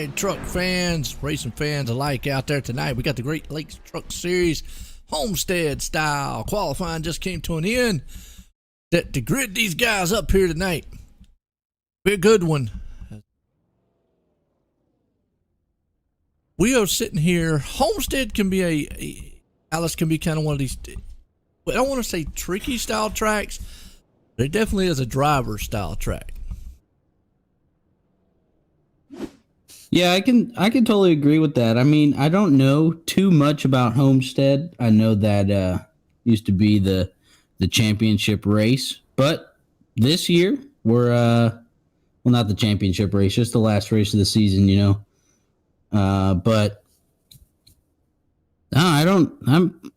right, truck fans, racing fans alike out there tonight. We got the Great Lakes Truck Series Homestead style qualifying just came to an end. To grid these guys up here tonight, be a good one. We are sitting here. Homestead can be Alice can be kind of one of these, I don't want to say tricky style tracks, but it definitely is a driver style track. Yeah, I can totally agree with that. I mean, I don't know too much about Homestead. I know that used to be the championship race, but this year we're well, not the championship race, just the last race of the season, you know. But no, I'm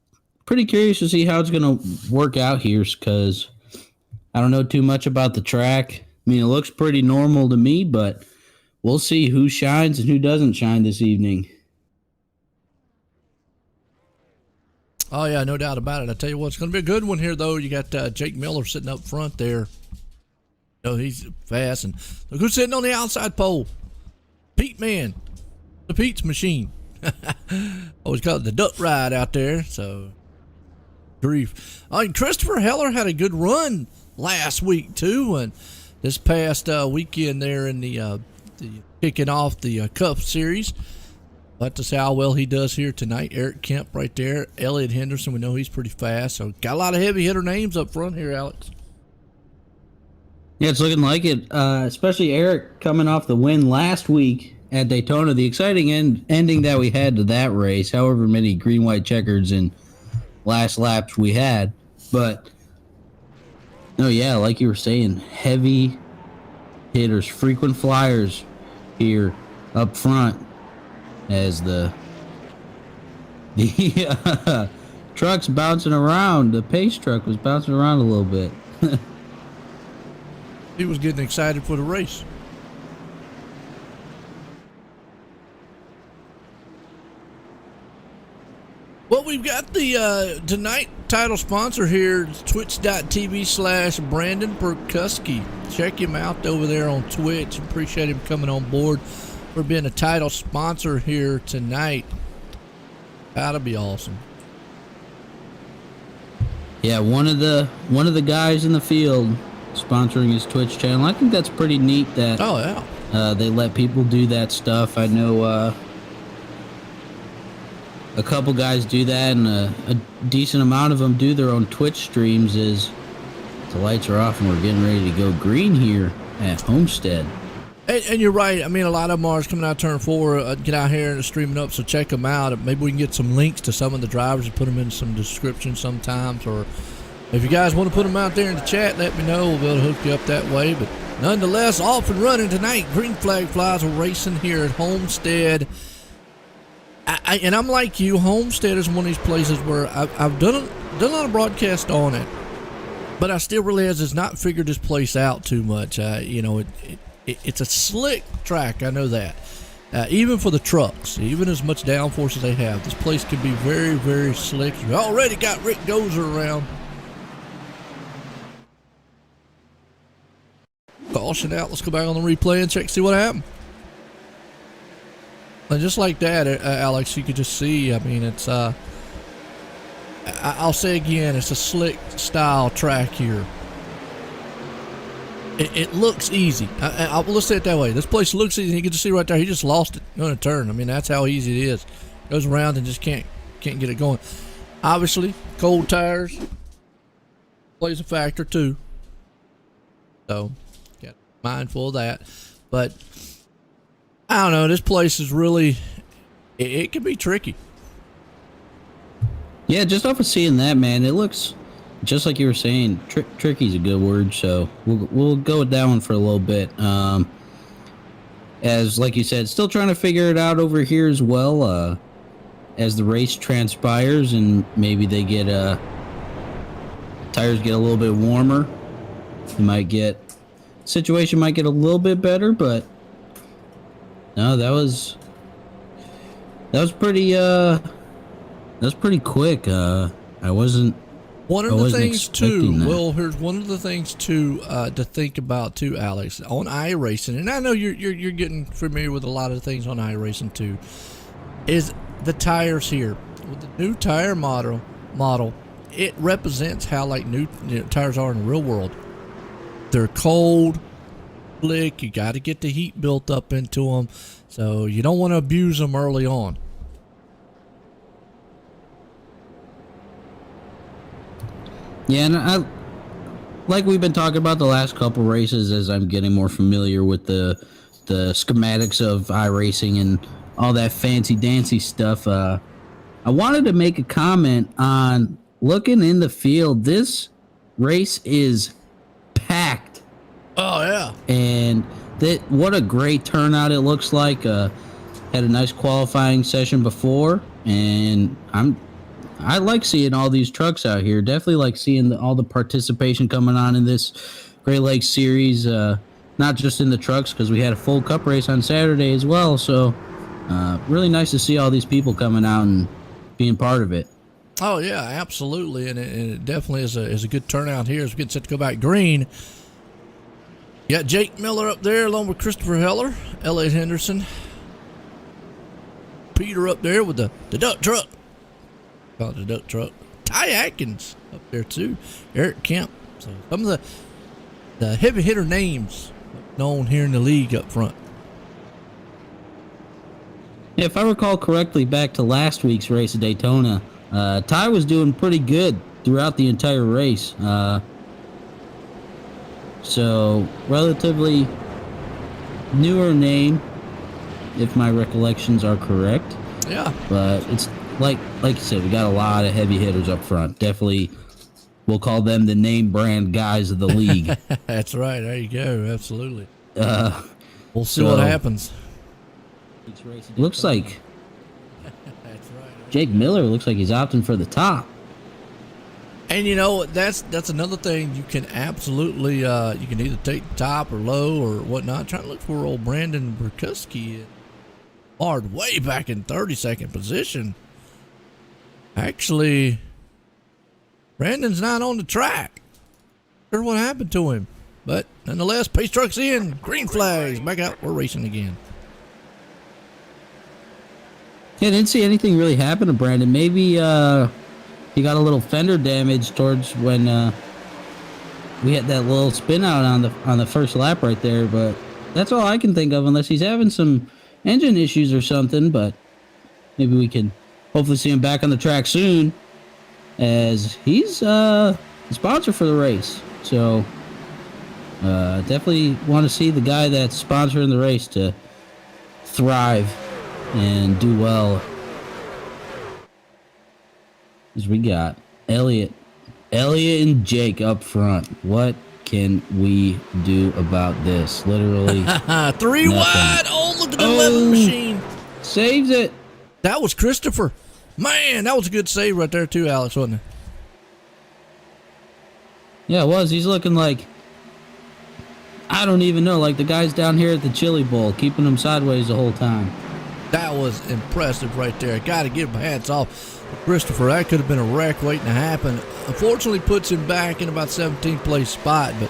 pretty curious to see how it's going to work out here because I don't know too much about the track. I mean, it looks pretty normal to me, but we'll see who shines and who doesn't shine this evening. Oh, yeah, no doubt about it. I tell you what, it's going to be a good one here, though. You got Jake Miller sitting up front there. Oh, he's fast. And look who's sitting on the outside pole. Pete Man. The Pete's machine. Always call it the duck ride out there. So, grief. I mean, Christopher Heller had a good run last week, too. And this past weekend there in the kicking off the Cup Series. We'll have to see how well he does here tonight. Eric Kemp right there. Elliot Henderson, we know he's pretty fast. So got a lot of heavy hitter names up front here, Alex. Yeah, it's looking like it. Especially Eric coming off the win last week at Daytona. The exciting ending that we had to that race, however many green, white checkers and last laps we had. But, no, yeah, like you were saying, heavy hitters, frequent flyers here up front as the truck's bouncing around. The pace truck was bouncing around a little bit. He was getting excited for the race. Well, we've got the tonight title sponsor here, twitch.tv/Brandon Perkuski. Check him out over there on Twitch. Appreciate him coming on board for being a title sponsor here tonight. That'll be awesome. Yeah, one of the guys in the field sponsoring his Twitch channel. I think that's pretty neat that they let people do that stuff. I know a couple guys do that, and a decent amount of them do their own Twitch streams as the lights are off and we're getting ready to go green here at Homestead. And you're right. I mean, a lot of them are coming out turn 4, get out here and streaming up, so check them out. Maybe we can get some links to some of the drivers and put them in some description sometimes. Or if you guys want to put them out there in the chat, let me know. We'll be able to hook you up that way. But nonetheless, off and running tonight. Green flag flies are racing here at Homestead. And I'm like you, Homestead is one of these places where I've done a lot of broadcast on it, but I still realize it's not figured this place out too much. You know, it's a slick track, I know that. Even for the trucks, even as much downforce as they have, this place can be very, very slick. We already got Rick Gozer around. Caution out. Let's go back on the replay and check, see what happened. And just like that, Alex, you could just see, I mean, it's, I'll say again, it's a slick style track here. It looks easy. Let's say it that way. This place looks easy. You can just see right there, he just lost it on a turn. I mean, that's how easy it is. Goes around and just can't get it going. Obviously, cold tires plays a factor too. So, got mindful of that. But I don't know, this place is really, it can be tricky. Yeah, just off of seeing that, man, it looks just like you were saying. Tricky's a good word, so we'll go with that one for a little bit. As like you said, still trying to figure it out over here as well. As the race transpires and maybe they get tires get a little bit warmer, situation might get a little bit better, but no, that was pretty quick. I wasn't One I of the wasn't things expecting too, that. well, here's one of the things too to think about too, Alex, on iRacing, and I know you're getting familiar with a lot of things on iRacing too, is the tires here. With the new tire model, it represents how like new tires are in the real world. They're cold, slick. You got to get the heat built up into them, so you don't want to abuse them early on. Yeah, and I like we've been talking about the last couple races as I'm getting more familiar with the schematics of iRacing and all that fancy dancy stuff. I wanted to make a comment on looking in the field. This race is packed, Oh yeah. and that what a great turnout it looks like. Had a nice qualifying session before, and I like seeing all these trucks out here. Definitely like seeing all the participation coming on in this Great Lakes series. Not just in the trucks, because we had a full cup race on Saturday as well. So really nice to see all these people coming out and being part of it. Oh yeah, absolutely, and it definitely is a good turnout here as we get set to go back green. You got Jake Miller up there along with Christopher Heller, Elliott Henderson, Peter up there with the duck truck. Call it the duck truck. Ty Atkins up there too. Eric Kemp. So some of the heavy hitter names known here in the league up front. Yeah, if I recall correctly, back to last week's race at Daytona, Ty was doing pretty good throughout the entire race. So relatively newer name, if my recollections are correct. Yeah. But it's like you said, we got a lot of heavy hitters up front. Definitely, we'll call them the name brand guys of the league. That's right. There you go. Absolutely. We'll see so what happens. Looks like That's right. Jake Miller looks like he's opting for the top. And you know that's another thing you can absolutely you can either take the top or low or whatnot. Trying to look for old Brandon Burkuski. Hard way back in 32nd position. Actually, Brandon's not on the track. Sure what happened to him. But nonetheless, pace truck's in. Green flags. Back out. We're racing again. Yeah, I didn't see anything really happen to Brandon. Maybe he got a little fender damage towards when we had that little spin out on the first lap right there. But that's all I can think of, unless he's having some engine issues or something. But maybe we can hopefully see him back on the track soon, as he's the sponsor for the race. So definitely want to see the guy that's sponsoring the race to thrive and do well. As we got Elliott and Jake up front. What can we do about this? Literally 3 nothing. wide. Oh, look at the level machine. Saves it. That was Christopher. Man, that was a good save right there too, Alex, wasn't it? Yeah, it was. He's looking like, I don't even know, like the guys down here at the Chili Bowl, keeping him sideways the whole time. That was impressive right there. Got to give him hats off to Christopher. That could have been a wreck waiting to happen. Unfortunately, puts him back in about 17th place spot, but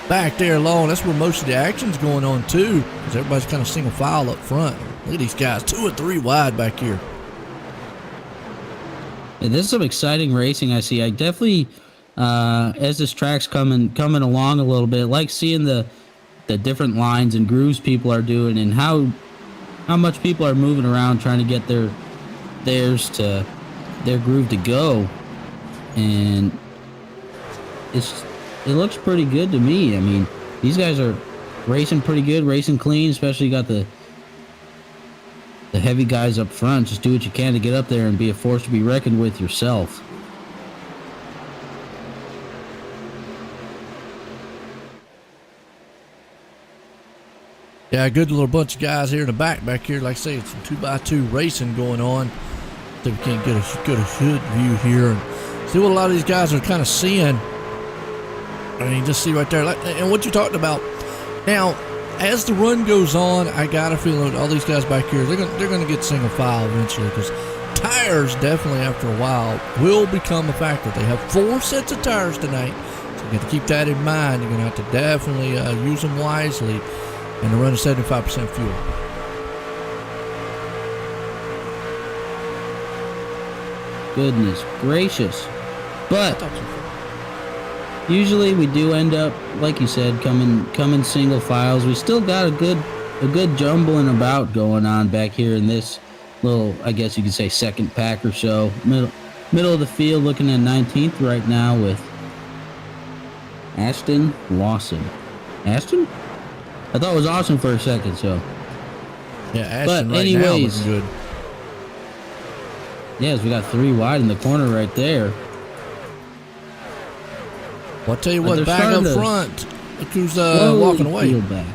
back there alone, that's where most of the action's going on too, because everybody's kind of single file up front. Look at these guys, 2 or 3 wide back here. Yeah, this is some exciting racing I see. I definitely, as this track's coming along a little bit, like seeing the different lines and grooves people are doing, and how much people are moving around trying to get their groove to go, and it looks pretty good to me. I mean, these guys are racing pretty good, racing clean, especially got the heavy guys up front. Just do what you can to get up there and be a force to be reckoned with yourself. Yeah, good little bunch of guys here in the back here. Like I say, it's some 2x2 racing going on. So we can't get a good view here and see what a lot of these guys are kind of seeing. I mean, just see right there, and what you talked about. Now, as the run goes on, I got a feeling all these guys back here, they're gonna get single file eventually, because tires definitely after a while will become a factor. They have 4 sets of tires tonight, so you got to keep that in mind. You're going to have to definitely use them wisely and to run a 75% fuel. Goodness gracious. But usually we do end up, like you said, coming single files. We still got a good jumbling about going on back here in this little, I guess you could say, second pack or so. Middle of the field, looking at 19th right now with Ashton Lawson. Ashton? I thought it was Austin for a second, so. Yeah, Ashton right now looking good. Yes, we got 3 wide in the corner right there. Well, I'll tell you what, back up front, look who's walking away. Field back.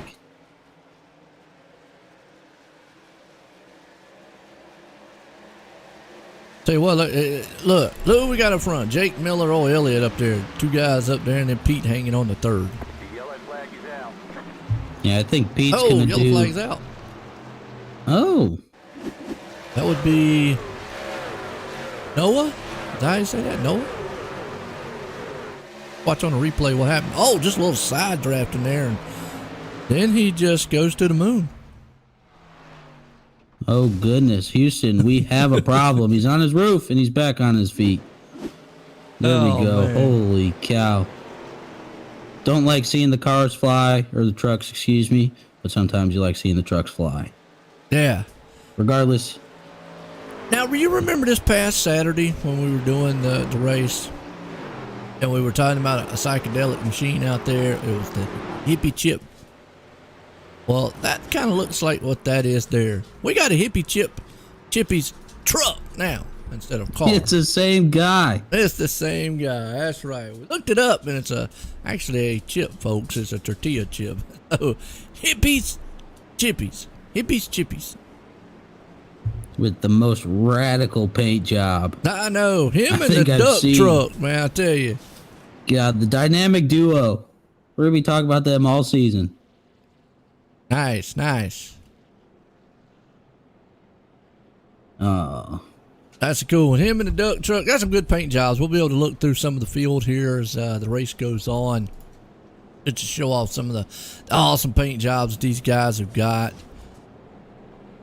Tell you what, look who we got up front. Jake Miller, Elliott up there. 2 guys up there, and then Pete hanging on the 3rd. The yellow flag is out. Yeah, I think Pete's going to do... yellow flag's out. Oh. That would be Noah? Did I say that? Noah? Watch on the replay what happened. Oh, just a little side draft in there. And then he just goes to the moon. Oh, goodness. Houston, we have a problem. He's on his roof, and he's back on his feet. There we go. Man. Holy cow. Don't like seeing the cars fly, or the trucks, excuse me, but sometimes you like seeing the trucks fly. Yeah. Regardless. Now, you remember this past Saturday when we were doing the race, and we were talking about a psychedelic machine out there? It was the hippie chip. Well, that kind of looks like what that is there. We got a hippie Chippy's truck now instead of car. It's the same guy. It's the same guy. That's right. We looked it up, and it's actually a chip, folks. It's a tortilla chip. Oh, Hippies Chippies. Hippies Chippies. With the most radical paint job. I know. Him and the duck truck, man, I tell you. God, the dynamic duo. We're going to be talking about them all season. Nice, nice. Oh. That's a cool one. Him and the duck truck. Got some good paint jobs. We'll be able to look through some of the field here as the race goes on. Just to show off some of the awesome paint jobs these guys have got.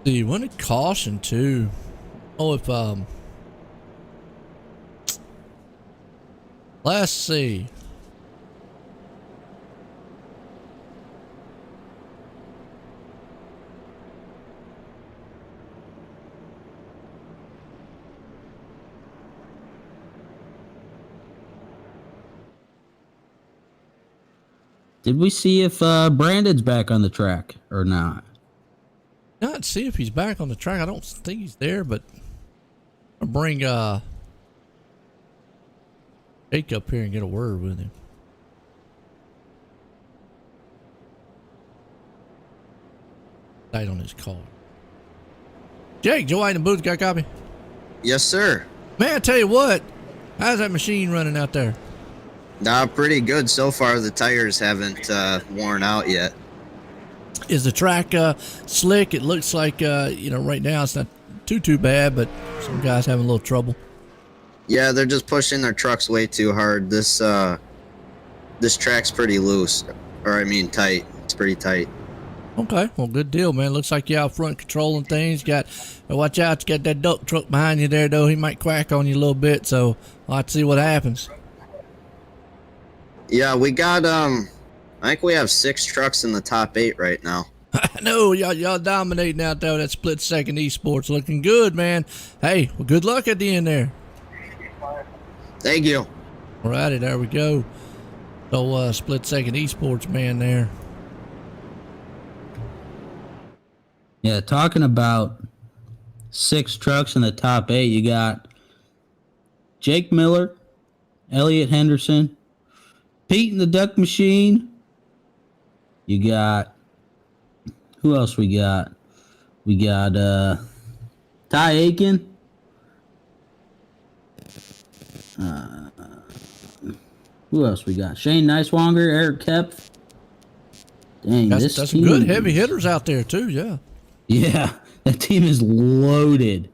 See, one at caution too. Oh, if let's see. Did we see if Brandon's back on the track or not? Not see if he's back on the track. I don't think he's there, but I'll bring Jake up here and get a word with him. Light on his car. Jake, Joe White in the booth, got a copy? Yes, sir. Man, I tell you what, how's that machine running out there? Pretty good so far. The tires haven't worn out yet. Is the track slick? It looks like right now it's not too bad, but some guys having a little trouble. Yeah, they're just pushing their trucks way too hard. This track's pretty loose, or I mean tight. It's pretty tight. Okay, well, good deal, man. Looks like you're out front controlling things. Watch out, you got that duck truck behind you there, though. He might quack on you a little bit, so I'll have to see what happens. Yeah, we got I think we have 6 trucks in the top 8 right now. I know y'all dominating out there. That split second esports looking good, man. Hey, well, good luck at the end there. Thank you. Alrighty, there we go. So split second esports man there. Yeah, talking about 6 trucks in the top 8, you got Jake Miller, Elliott Henderson, Pete and the Duck Machine. You got, who else we got? We got Ty Aiken. Who else we got? Shane Nicewanger, Eric Kepf. Dang, that's some good heavy hitters out there too, yeah. Yeah, that team is loaded.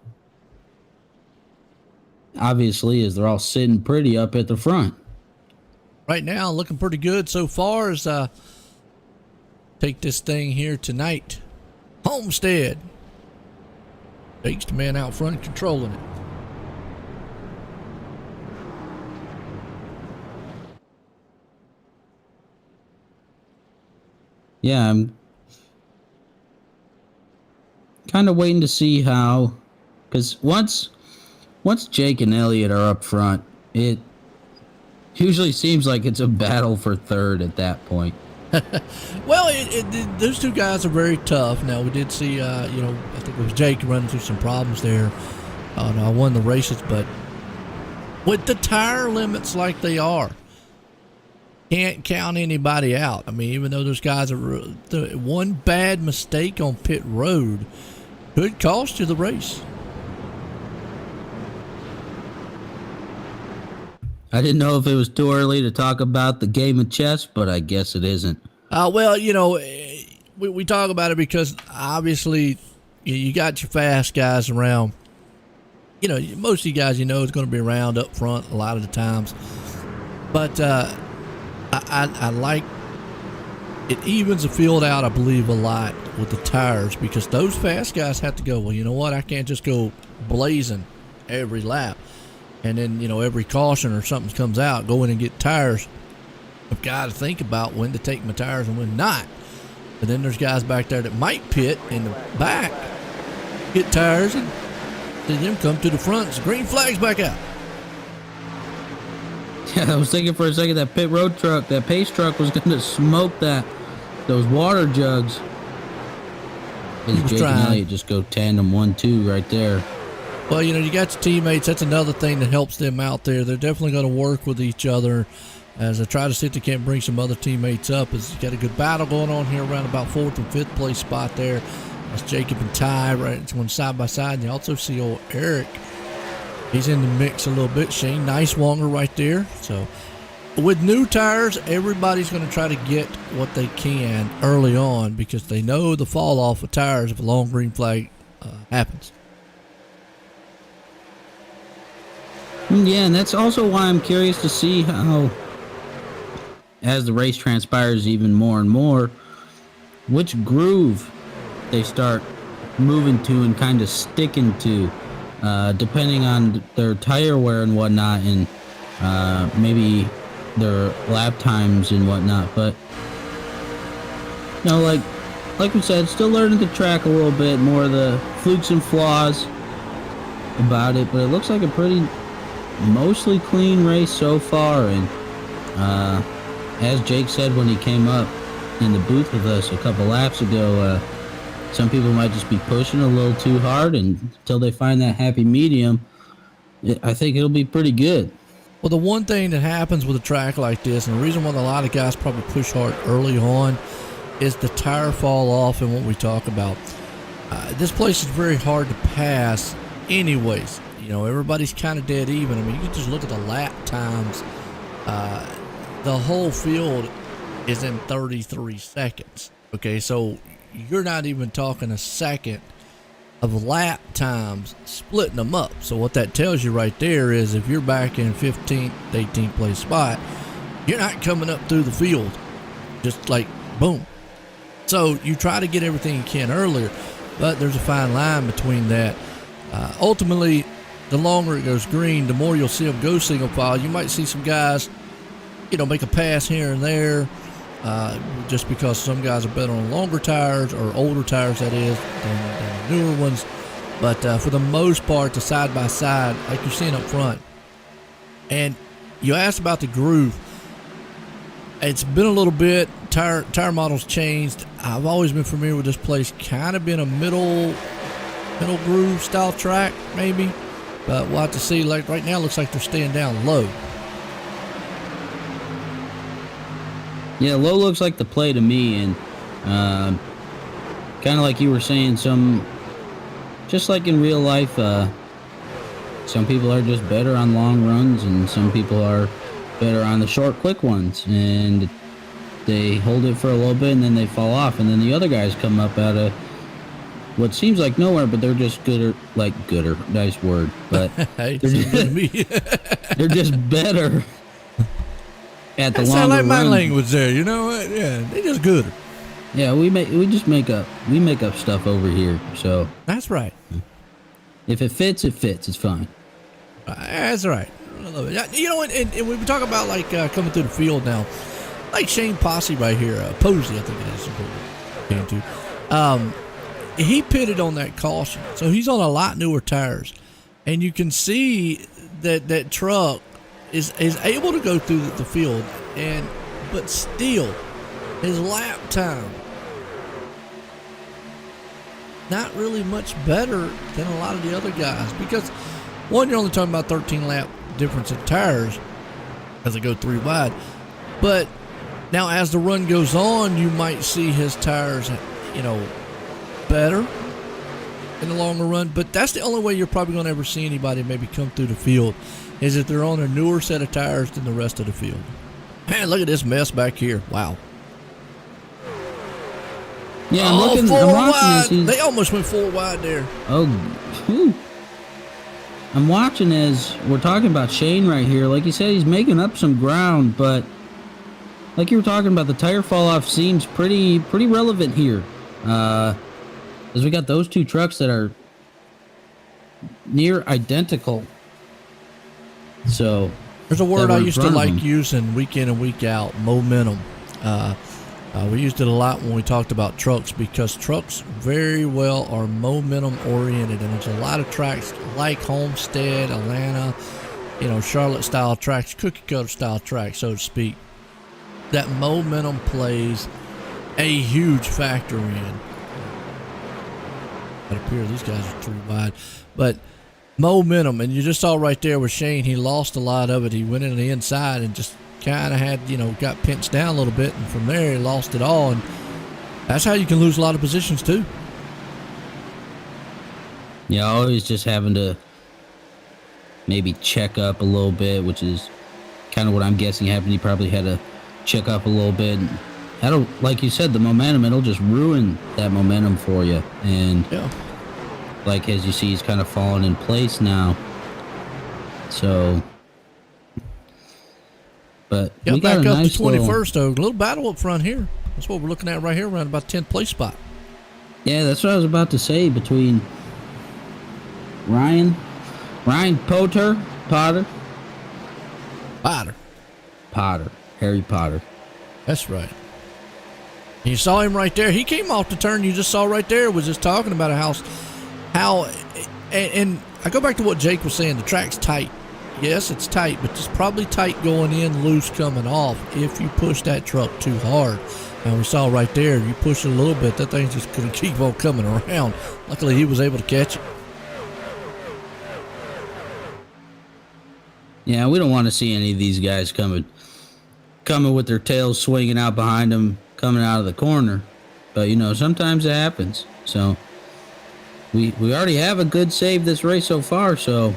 obviously, is they're all sitting pretty up at the front. Right now, looking pretty good so far as take this thing here tonight. Homestead. Jake's the man out front controlling it. Yeah, I'm kind of waiting to see how, because once Jake and Elliott are up front, it usually seems like it's a battle for third at that point. Well, those two guys are very tough. Now, we did see, I think it was Jake running through some problems there on one of the races, but with the tire limits like they are, can't count anybody out. I mean, even though those guys are, one bad mistake on pit road could cost you the race. I didn't know if it was too early to talk about the game of chess, but I guess it isn't. Well, we talk about it because obviously you got your fast guys around. Most of you guys is going to be around up front a lot of the times. But I like it evens the field out, I believe, a lot with the tires because those fast guys have to go, well, you know what? I can't just go blazing every lap. And then, every caution or something comes out, go in and get tires. I've got to think about when to take my tires and when not. But then there's guys back there that might pit in the back, get tires, and see them come to the front. So green flag's back out. Yeah, I was thinking for a second that pit road truck, that pace truck was going to smoke those water jugs. And Jake and Elliott just go tandem 1-2 right there. Well, you got your teammates. That's another thing that helps them out there. They're definitely going to work with each other as I try to see if they can't bring some other teammates up. As you got a good battle going on here around about 4th and 5th place spot there. That's Jacob and Ty right going side by side. And you also see old Eric. He's in the mix a little bit. Shane Nicewanger right there. So with new tires, everybody's going to try to get what they can early on because they know the fall off of tires if a long green flag happens. Yeah, and that's also why I'm curious to see how, as the race transpires even more and more, which groove they start moving to and kind of sticking to, depending on their tire wear and whatnot, and maybe their lap times and whatnot. But like we said, still learning the track a little bit, more of the flukes and flaws about it. But it looks like a pretty mostly clean race so far, and as Jake said when he came up in the booth with us a couple laps ago, some people might just be pushing a little too hard, and until they find that happy medium, I think it'll be pretty good. Well, the one thing that happens with a track like this, and the reason why a lot of guys probably push hard early on, is the tire fall off and what we talk about. This place is very hard to pass anyways. Everybody's kind of dead even. I mean, you can just look at the lap times. The whole field is in 33 seconds. Okay, so you're not even talking a second of lap times splitting them up. So what that tells you right there is if you're back in 15th, 18th place spot, you're not coming up through the field. Just like, boom. So you try to get everything you can earlier, but there's a fine line between that. Ultimately, the longer it goes green, the more you'll see them go single file. You might see some guys, make a pass here and there, just because some guys are better on longer tires or older tires, that is, than newer ones. But for the most part, the side by side, like you're seeing up front. And you asked about the groove. It's been a little bit. Tire models changed. I've always been familiar with this place kind of being a middle groove style track, maybe. But we'll have to see. Like right now, it looks like they're staying down low. Yeah, low looks like the play to me, and kind of like you were saying, just like in real life, some people are just better on long runs, and some people are better on the short, quick ones, and they hold it for a little bit, and then they fall off, and then the other guys come up out of what seems like nowhere, but they're just gooder, nice word, but Hey, they're seems good to just, me. they're just better at the That longer sound like my runs. language there. You know what? Yeah, they just gooder. Yeah, we make up stuff over here. So That's right. if it fits, it fits. It's fine. That's right. I love it. Yeah, you know, and when we talk about like coming through the field now, like Shane Posse right here, Posey, I think it is. Came to. He pitted on that caution, so he's on a lot newer tires, and you can see that truck is able to go through the field, but still, his lap time not really much better than a lot of the other guys, because one, you're only talking about 13 lap difference in tires as they go 3 wide, but now as the run goes on, you might see his tires, better in the longer run, but that's the only way you're probably going to ever see anybody maybe come through the field, is if they're on a newer set of tires than the rest of the field. Man, look at this mess back here. Wow. Yeah, I'm watching wide. This. They almost went 4 wide there. Oh, whew. I'm watching as we're talking about Shane right here. Like you said, he's making up some ground, but like you were talking about, the tire fall off seems pretty relevant here. As we got those 2 trucks that are near identical. So there's a word I used to like using week in and week out: momentum. We used it a lot when we talked about trucks, because trucks very well are momentum oriented, and there's a lot of tracks like Homestead, Atlanta, Charlotte style tracks, cookie cutter style tracks, so to speak, that momentum plays a huge factor in. It appears these guys are 3 wide, but momentum, and you just saw right there with Shane, he lost a lot of it. He went into the inside and just kind of had, got pinched down a little bit, and from there he lost it all, and that's how you can lose a lot of positions too. Yeah, always just having to maybe check up a little bit, which is kind of what I'm guessing happened. He probably had to check up a little bit, and that'll, like you said, the momentum, it'll just ruin that momentum for you. And yeah, like as you see, he's kind of falling in place now. So, but we got back a up nice to 21st though. A little battle up front here. That's what we're looking at right here, around about 10th place spot. Yeah, that's what I was about to say, between Ryan Potter, Harry Potter. That's right. And you saw him right there. He came off the turn you just saw right there, was just talking about how and I go back to what Jake was saying, the track's tight. Yes, it's tight, but it's probably tight going in, loose coming off if you push that truck too hard. And we saw right there, you push it a little bit, that thing's just going to keep on coming around. Luckily, he was able to catch it. Yeah, we don't want to see any of these guys coming with their tails swinging out behind them, coming out of the corner. But, sometimes it happens. So, we already have a good save this race so far, so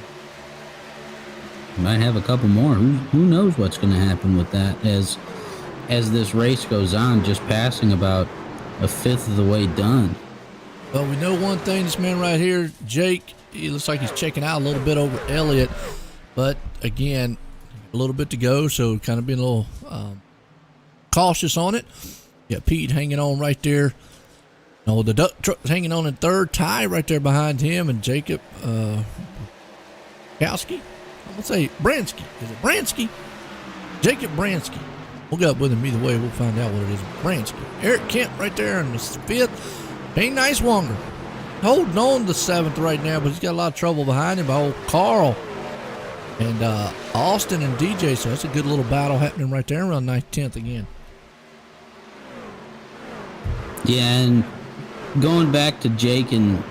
we might have a couple more. Who knows what's going to happen with that as this race goes on, just passing about a fifth of the way done. Well, we know one thing, this man right here, Jake, he looks like he's checking out a little bit over Elliott. But, again, a little bit to go, so kind of being a little cautious on it. Yeah, Pete hanging on right there. No, the duck truck's hanging on in third. Ty right there behind him, and Jacob Kowski. I'm going to say Bransky. Is it Bransky? Jacob Bransky. We'll go up with him either way. We'll find out what it is. Bransky. Eric Kemp right there in the 5th. Payne Nicewanger holding on to 7th right now, but he's got a lot of trouble behind him by old Carl and Austin and DJ. So that's a good little battle happening right there around 9th, 10th again. Yeah, and going back to Jake and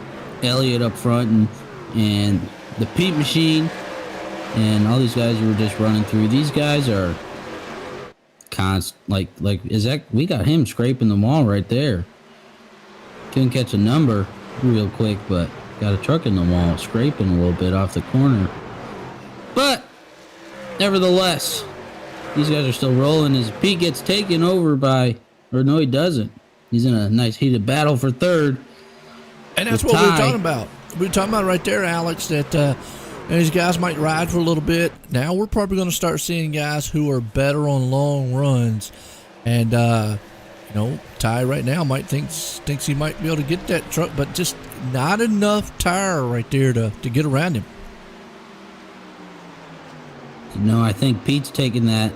Elliott up front and the Pete machine and all these guys who were just running through, these guys are like is that, we got him scraping the wall right there. Couldn't catch a number real quick, but got a truck in the wall, scraping a little bit off the corner. But nevertheless, these guys are still rolling as Pete gets taken over by, or no, he doesn't. He's in a nice heated battle for third. And that's with what we were Ty. talking about. We were talking about right there, Alex, that these guys might ride for a little bit. Now we're probably going to start seeing guys who are better on long runs. And, Ty right now thinks he might be able to get that truck, but just not enough tire right there to get around him. No, I think Pete's taking that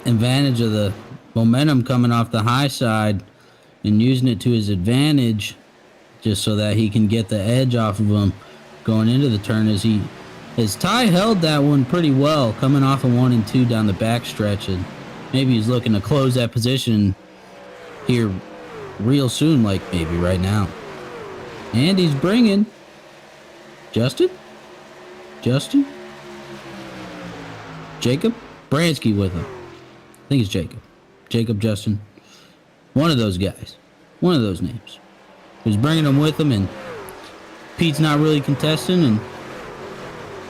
advantage of the momentum coming off the high side and using it to his advantage just so that he can get the edge off of him going into the turn as Ty held that one pretty well coming off of 1 and 2 down the backstretch, and maybe he's looking to close that position here real soon, like maybe right now. And he's bringing Jacob Bransky with him. I think it's Jacob Justin, one of those guys, one of those names. He's bringing them with him, and Pete's not really contesting, and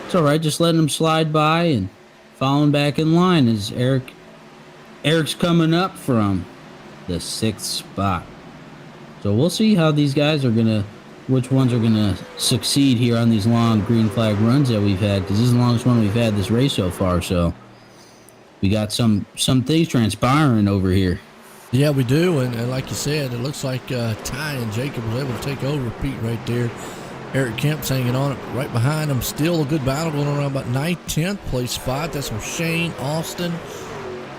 it's all right, just letting him slide by and falling back in line as Eric's coming up from the 6th spot. So we'll see how these guys which ones are gonna succeed here on these long green flag runs that we've had, because this is the longest one we've had this race so far. So we got some things transpiring over here. Yeah, we do, and like you said, it looks like Ty and Jacob was able to take over Pete right there. Eric Kemp's hanging on it right behind him. Still a good battle going around about 9th, 10th place spot. That's with Shane, Austin,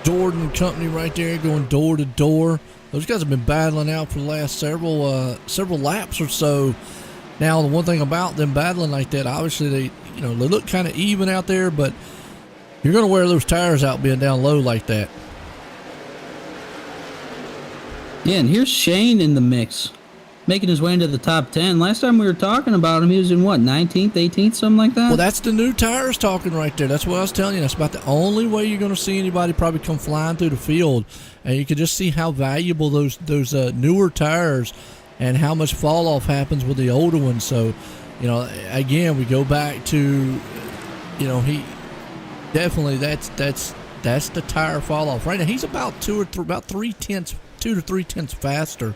Jordan and company right there going door to door. Those guys have been battling out for the last several laps or so. Now, the one thing about them battling like that, obviously they look kind of even out there, but you're going to wear those tires out being down low like that. Yeah, and here's Shane in the mix, making his way into the top 10. Last time we were talking about him, he was in what, 19th, 18th, something like that? Well, that's the new tires talking right there. That's what I was telling you. That's about the only way you're going to see anybody probably come flying through the field. And you can just see how valuable those newer tires and how much fall off happens with the older ones. So, again, we go back to, he definitely that's the tire fall off. Right now, he's about 2 to 3 tenths faster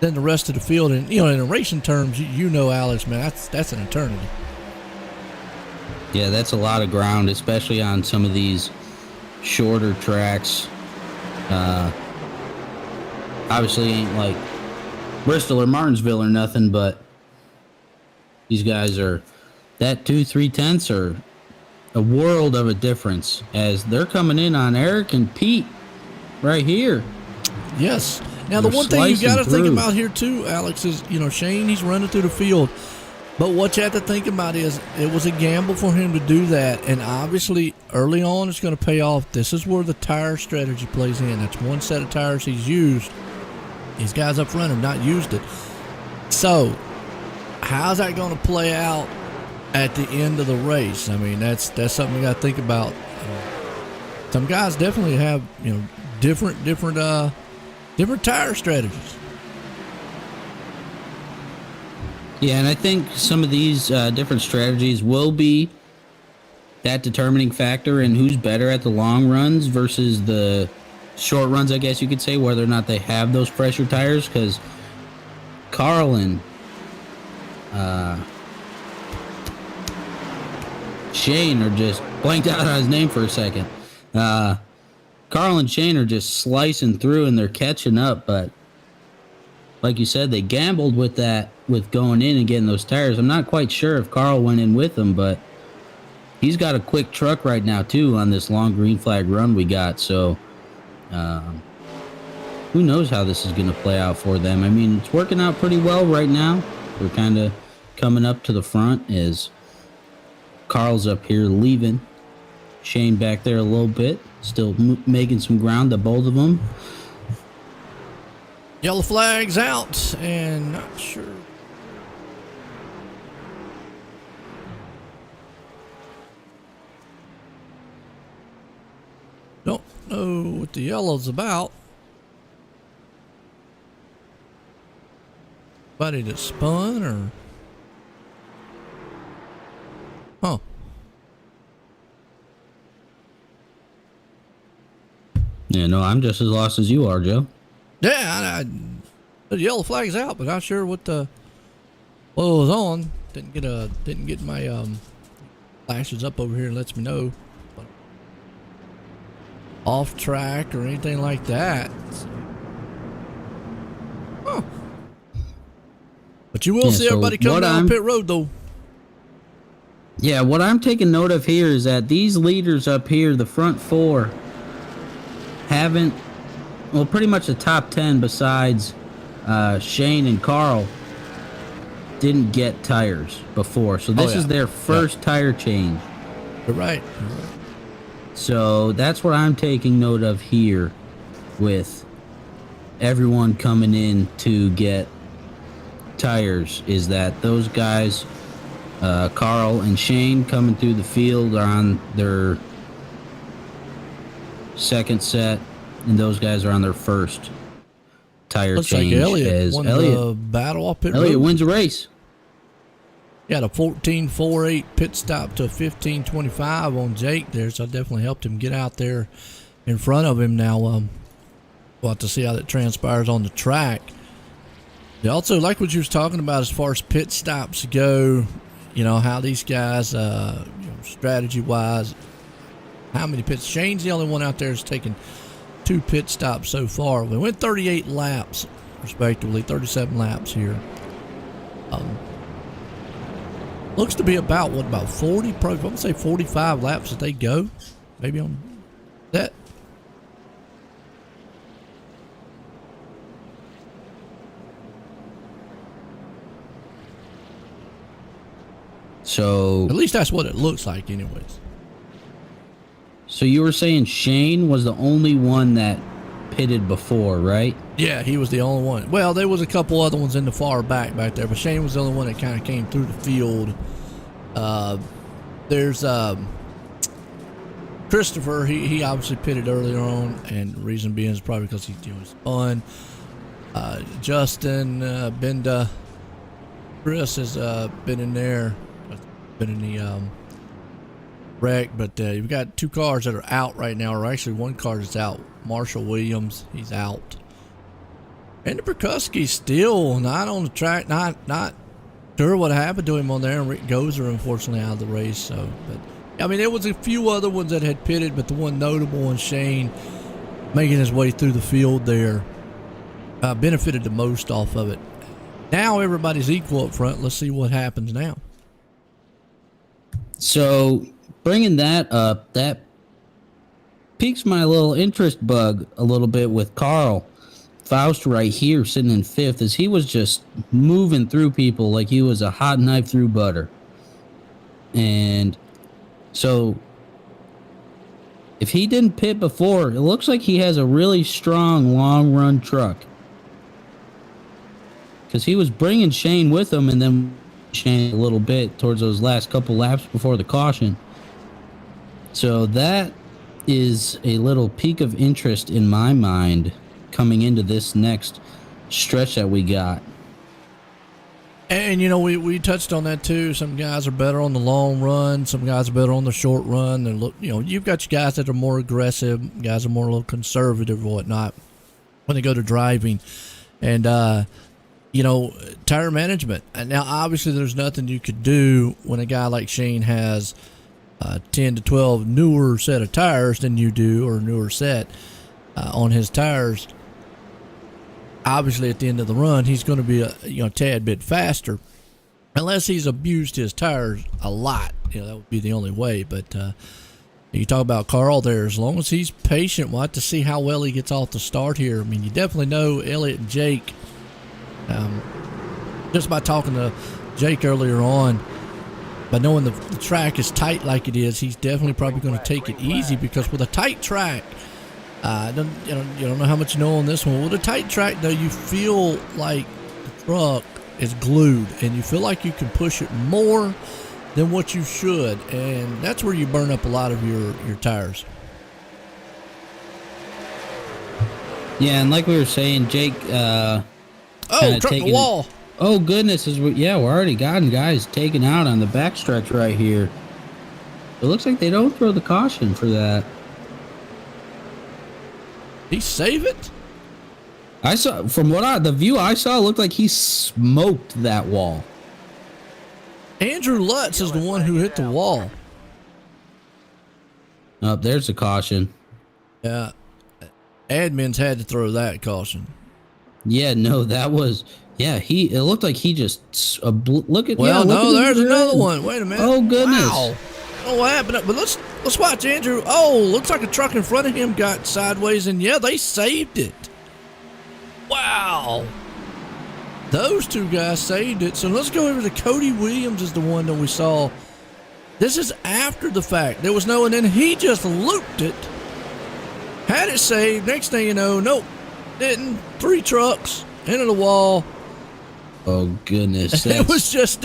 than the rest of the field. And, in racing terms, Alex, man, that's an eternity. Yeah, that's a lot of ground, especially on some of these shorter tracks. Obviously ain't like Bristol or Martinsville or nothing, but these guys are that 2-3 tenths are a world of a difference as they're coming in on Eric and Pete right here. Yes. Now, the one thing you got to think about here, too, Alex, is, Shane, he's running through the field. But what you have to think about is it was a gamble for him to do that. And obviously, early on, it's going to pay off. This is where the tire strategy plays in. That's one set of tires he's used. These guys up front have not used it. So, how's that going to play out at the end of the race? I mean, that's something we got to think about. Some guys definitely have, different tire strategies. Yeah, and I think some of these different strategies will be that determining factor in who's better at the long runs versus the short runs, I guess you could say, whether or not they have those pressure tires, because Carl and Shane are just blanked out on his name for a second. Carl and Shane are just slicing through and they're catching up, but like you said, they gambled with that, with going in and getting those tires. I'm not quite sure if Carl went in with them, but he's got a quick truck right now too on this long green flag run we got. So who knows how this is going to play out for them. I mean, it's working out pretty well right now. We're kind of coming up to the front as Carl's up here leaving. Shane back there a little bit, still making some ground to both of them. Yellow flag's out, and not sure. Don't know what the yellow's about. Somebody that spun, or... Huh. Yeah, no, I'm just as lost as you are, Joe. Yeah, the yellow flag's out, but not sure what the Well, it was on. Didn't get my flashes up over here and lets me know. But off track or anything like that. Huh. But you will see so everybody coming down pit road though. Yeah, what I'm taking note of here is that these leaders up here, the front four, haven't, well, pretty much the top 10 besides Shane and Carl didn't get tires before. So this is their first tire change. You're right. So that's what I'm taking note of here with everyone coming in to get tires, is that those guys, Carl and Shane coming through the field are on their second set, and those guys are on their first tire change. Like Elliott won the battle off pit road. Elliott wins a race. Yeah, the 14.48 pit stop to 15.25 on Jake there, so I definitely helped him get out there in front of him. Now, we'll have to see how that transpires on the track. Also, like what you was talking about as far as pit stops go, you know, how these guys, strategy-wise, how many pits. Shane's the only one out there who's taken 2 pit stops so far. We went 38 laps, respectively, 37 laps here. Looks to be about 40, probably, I'm going to say 45 laps that they go, maybe on that. So at least that's what it looks like anyways. So you were saying Shane was the only one that pitted before, right? Yeah, he was the only one. Well, there was a couple other ones in the far back there, but Shane was the only one that kind of came through the field. There's Christopher. He obviously pitted earlier on, and the reason being is probably because he's doing his fun. Justin, Benda, Chris has been in there, been in the wreck, but you've got 2 cars that are out right now, or actually 1 car that's out. Marshall Williams, he's out. Andy Perkuski's still not on the track, not sure what happened to him on there, and Rick Gozer unfortunately out of the race. So, but I mean, there was a few other ones that had pitted, but the one notable one, Shane, making his way through the field there, benefited the most off of it. Now everybody's equal up front. Let's see what happens now. So bringing that up, that piques my little interest bug a little bit with Carl Faust right here sitting in 5th, as he was just moving through people like he was a hot knife through butter. And so if he didn't pit before, it looks like he has a really strong long run truck, because he was bringing Shane with him, and then Shane a little bit towards those last couple laps before the caution. So that is a little peak of interest in my mind coming into this next stretch that we got. And, you know, we touched on that too. Some guys are better on the long run. Some guys are better on the short run. And look, you know, you've got your guys that are more aggressive. Guys are more a little conservative or whatnot when they go to driving. And, you know, tire management. And now, obviously, there's nothing you could do when a guy like Shane has 10 to 12 newer set of tires than you do, or newer set on his tires. Obviously, at the end of the run, he's going to be a tad bit faster, unless he's abused his tires a lot. You know, that would be the only way. But you talk about Carl there. As long as he's patient, we'll have to see how well he gets off the start here. I mean, you definitely know Elliott and Jake. Just by talking to Jake earlier on, by knowing the track is tight like it is, he's definitely probably going to take it easy, because with a tight track, you don't know how much you know on this one. With a tight track, though, you feel like the truck is glued, and you feel like you can push it more than what you should, and that's where you burn up a lot of your tires. Yeah, and like we were saying, Jake. Truck the wall. Oh goodness, we're already gotten guys taken out on the backstretch right here. It looks like they don't throw the caution for that. He save it? I saw, from the view I saw, it looked like he smoked that wall. Andrew Lutz is the one who hit the wall. Oh, there's a caution. Yeah. Admins had to throw that caution. Yeah, no, that was. Yeah, it looked like he just look at. Well, yeah, no, there's another red. one. Wait a minute. Oh goodness! Wow. Oh, what happened? But let's watch Andrew. Oh, looks like a truck in front of him got sideways, and yeah, they saved it. Wow. Those two guys saved it. So let's go over to Cody Williams is the one that we saw. This is after the fact. There was no, and then he just looped it. Had it saved. Next thing you know, nope, didn't. 3 trucks into the wall. Oh goodness! It was just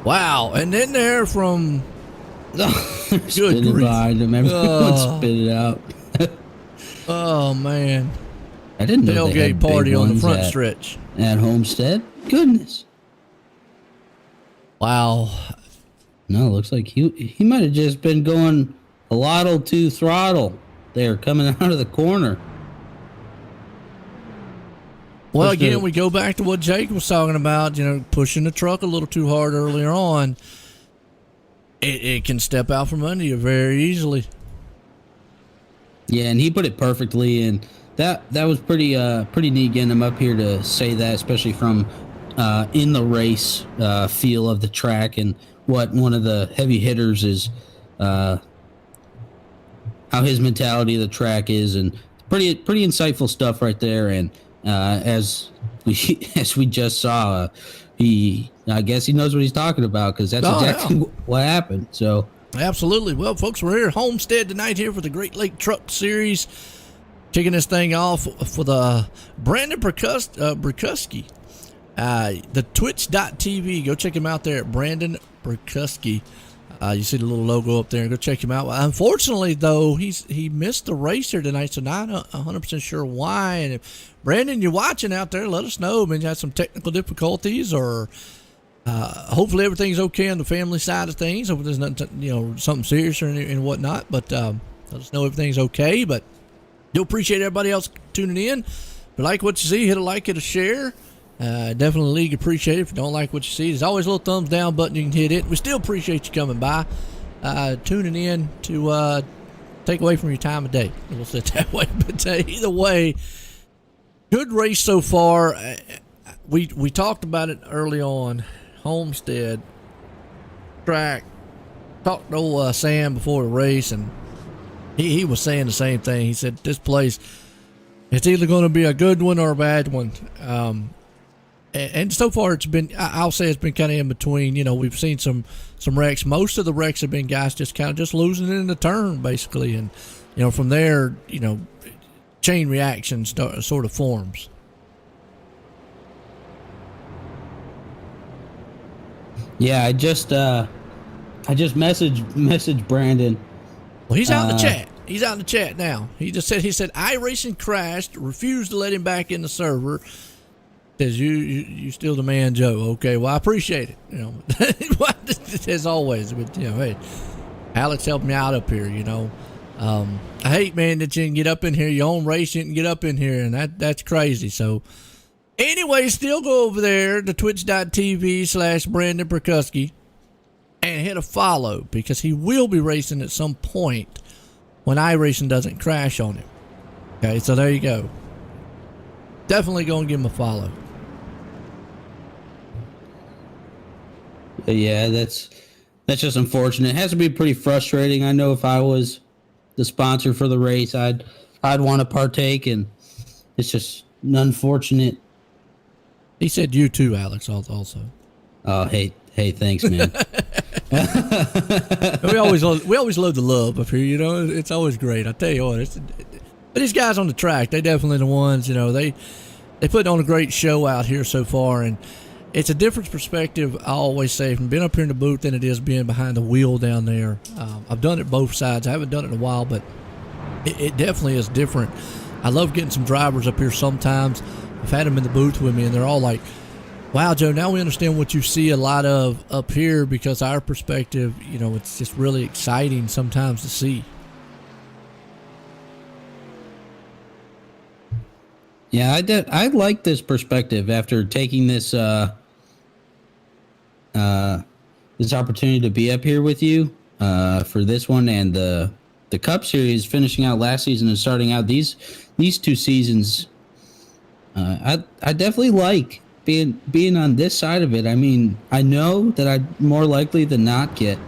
wow. And then there from spin it behind him. Everyone spit it out. Oh man! I didn't know they Tailgate had party big on the ones front stretch at Homestead. Goodness! Wow. No, it looks like he might have just been going a lotto to throttle there, coming out of the corner. Well, again, we go back to what Jake was talking about, pushing the truck a little too hard earlier on. It can step out from under you very easily. Yeah, and he put it perfectly, and that was pretty neat getting him up here to say that, especially from in the race feel of the track and what one of the heavy hitters is, how his mentality of the track is, and pretty insightful stuff right there. And as we just saw, I guess he knows what he's talking about, because that's exactly what happened. So absolutely. Well, folks, we're here at Homestead tonight here for the Great Lake Truck Series, kicking this thing off for the Brandon Brikuski. The twitch.tv, go check him out there at Brandon Brikuski. You see the little logo up there, and go check him out. Unfortunately, though, he missed the race here tonight, so not 100% sure why. And if Brandon, you're watching out there, let us know. I mean, you had some technical difficulties, or hopefully everything's okay on the family side of things. Hope there's nothing, something serious or and whatnot. But let us know everything's okay. But do appreciate everybody else tuning in. If you like what you see, hit a like, hit a share. Definitely league appreciate it. If you don't like what you see, there's always a little thumbs down button, you can hit it. We still appreciate you coming by, tuning in to take away from your time of day. We'll say it that way. But either way, good race so far. We talked about it early on. Homestead track. Talked to old Sam before the race, and he was saying the same thing. He said this place, it's either going to be a good one or a bad one. And so far it's been, I'll say it's been kind of in between. We've seen some wrecks. Most of the wrecks have been guys just kind of just losing it in the turn, basically. And, from there, chain reaction sort of forms. Yeah, I just messaged Brandon. Well, he's out in the chat. He's out in the chat now. He said iRacing crashed, refused to let him back in the server. Says you still the man, Joe. Okay, well, I appreciate it. As always, but hey, Alex helped me out up here. I hate, man, that you can get up in here. Your own race, you can get up in here, and that's crazy. So, anyway, still go over there to twitch.tv/Brandon Brikuski and hit a follow, because he will be racing at some point when iRacing doesn't crash on him. Okay, so there you go. Definitely go and give him a follow. Yeah, that's just unfortunate. It has to be pretty frustrating. I know if I was the sponsor for the race, I'd want to partake, and it's just unfortunate. He said you too, Alex, also. Oh, hey, thanks, man. we always love the love up here. It's always great. I tell you what, but these guys on the track, they definitely the ones. They put on a great show out here so far, and it's a different perspective, I always say, from being up here in the booth than it is being behind the wheel down there. I've done it both sides. I haven't done it in a while, but it definitely is different. I love getting some drivers up here sometimes. I've had them in the booth with me, and they're all like, wow, Joe, now we understand what you see a lot of up here, because our perspective, it's just really exciting sometimes to see. Yeah, I like this perspective after taking this this opportunity to be up here with you for this one and the Cup Series, finishing out last season and starting out these 2 seasons. I definitely like being on this side of it. I mean, I know that I'd more likely than not get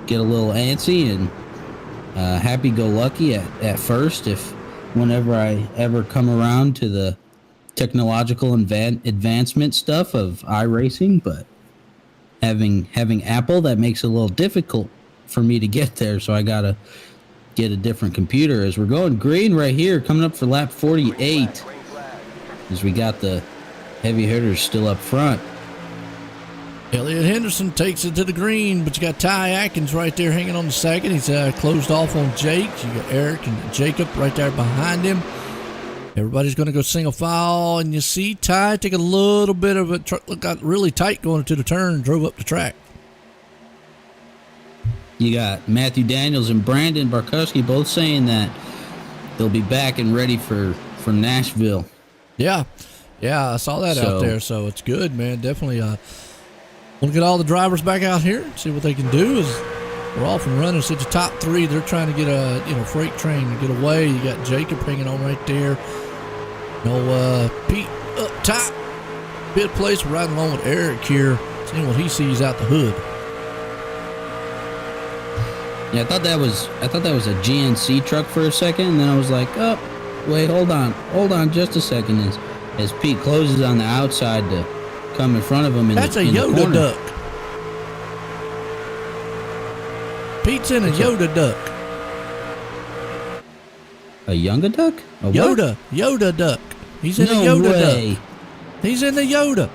a little antsy and happy-go-lucky at first whenever I ever come around to the technological advancement stuff of iRacing, but having Apple, that makes it a little difficult for me to get there, so I gotta get a different computer. As we're going green right here, coming up for lap 48, as we got the heavy hitters still up front. Elliot Henderson takes it to the green, but you got Ty Atkins right there hanging on the second. He's closed off on Jake. You got Eric and Jacob right there behind him. Everybody's going to go single file, and you see Ty take a little bit of a truck, got really tight going into the turn, drove up the track. You got Matthew Daniels and Brandon Barkowski both saying that they'll be back and ready for Nashville. Yeah, I saw that out there, so it's good, man. Definitely want to get all the drivers back out here, see what they can do. As we're off and running, so the top 3, they're trying to get a freight train to get away. You got Jacob hanging on right there. Pete up top, bit place, riding along with Eric here, seeing what he sees out the hood. Yeah, I thought that was a GNC truck for a second, and then I was like, oh, wait, hold on just a second. As Pete closes on the outside to come in front of him That's a Yoda duck. Pete's in a Yoda duck. A Younga duck? A what? Yoda duck. He's in a Yoda duck. He's in the Yoda.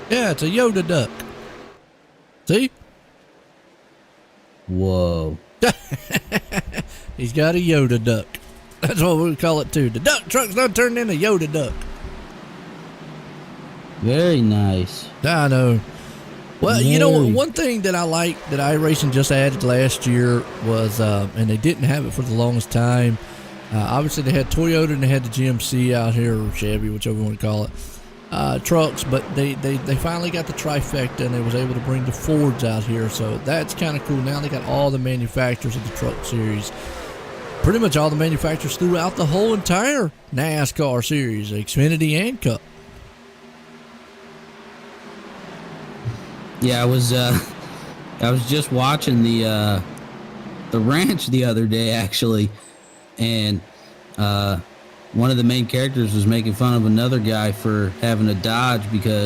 Yeah, it's a Yoda duck. See? Whoa. He's got a Yoda duck. That's what we call it too. The duck truck's not turned into Yoda duck. Very nice. I know. Well, one thing that I like that iRacing just added last year was, and they didn't have it for the longest time. Obviously, they had Toyota and they had the GMC out here, or Chevy, whichever you want to call it, trucks. But they finally got the trifecta, and they was able to bring the Fords out here. So that's kind of cool. Now they got all the manufacturers of the truck series. Pretty much all the manufacturers throughout the whole entire NASCAR series, Xfinity and Cup. Yeah, I was just watching the ranch the other day, actually, and one of the main characters was making fun of another guy for having a Dodge because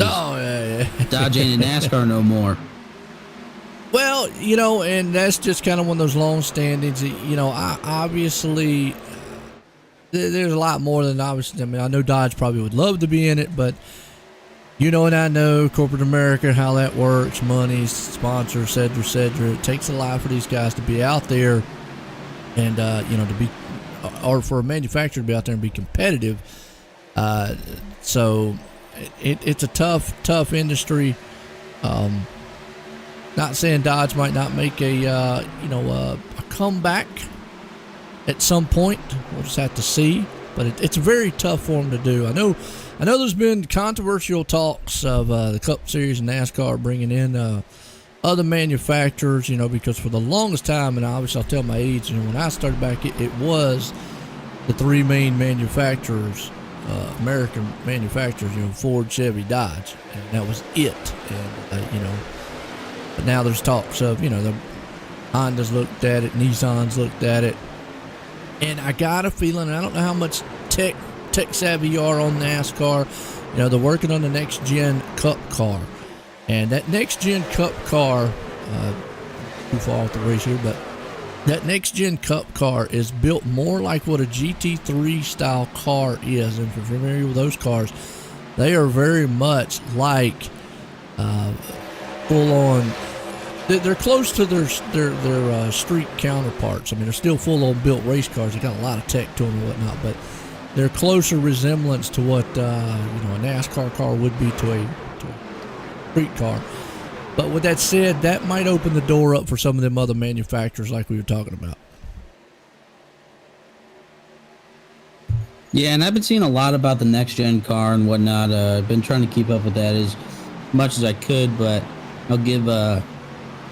Dodge ain't in NASCAR no more. Well, and that's just kind of one of those long standings. Obviously, there's a lot more than obviously. I mean, I know Dodge probably would love to be in it, but and I know corporate America, how that works, money, sponsors, et cetera. It takes a lot for these guys to be out there and, to be, or for a manufacturer to be out there and be competitive. So it's a tough industry. Not saying Dodge might not make a comeback at some point. We'll just have to see. But it's very tough for them to do. I know there's been controversial talks of the Cup Series and NASCAR bringing in other manufacturers, because for the longest time, and obviously I'll tell my age, when I started back, it was the 3 main manufacturers, American manufacturers, Ford, Chevy, Dodge, and that was it. And, but now there's talks of, the Hondas looked at it, Nissans looked at it, and I got a feeling, and I don't know how much tech savvy you are on NASCAR. They're working on the next gen Cup car, and that next gen Cup car, too far off the race here, but that next gen Cup car is built more like what a GT3 style car is. And if you're familiar with those cars, they are very much like full on. They're close to their street counterparts. I mean, they're still full on built race cars. They got a lot of tech to them and whatnot, but they're closer resemblance to what a NASCAR car would be to a street car. But with that said, that might open the door up for some of them other manufacturers like we were talking about. Yeah, and I've been seeing a lot about the next gen car and whatnot. I've been trying to keep up with that as much as I could, but I'll give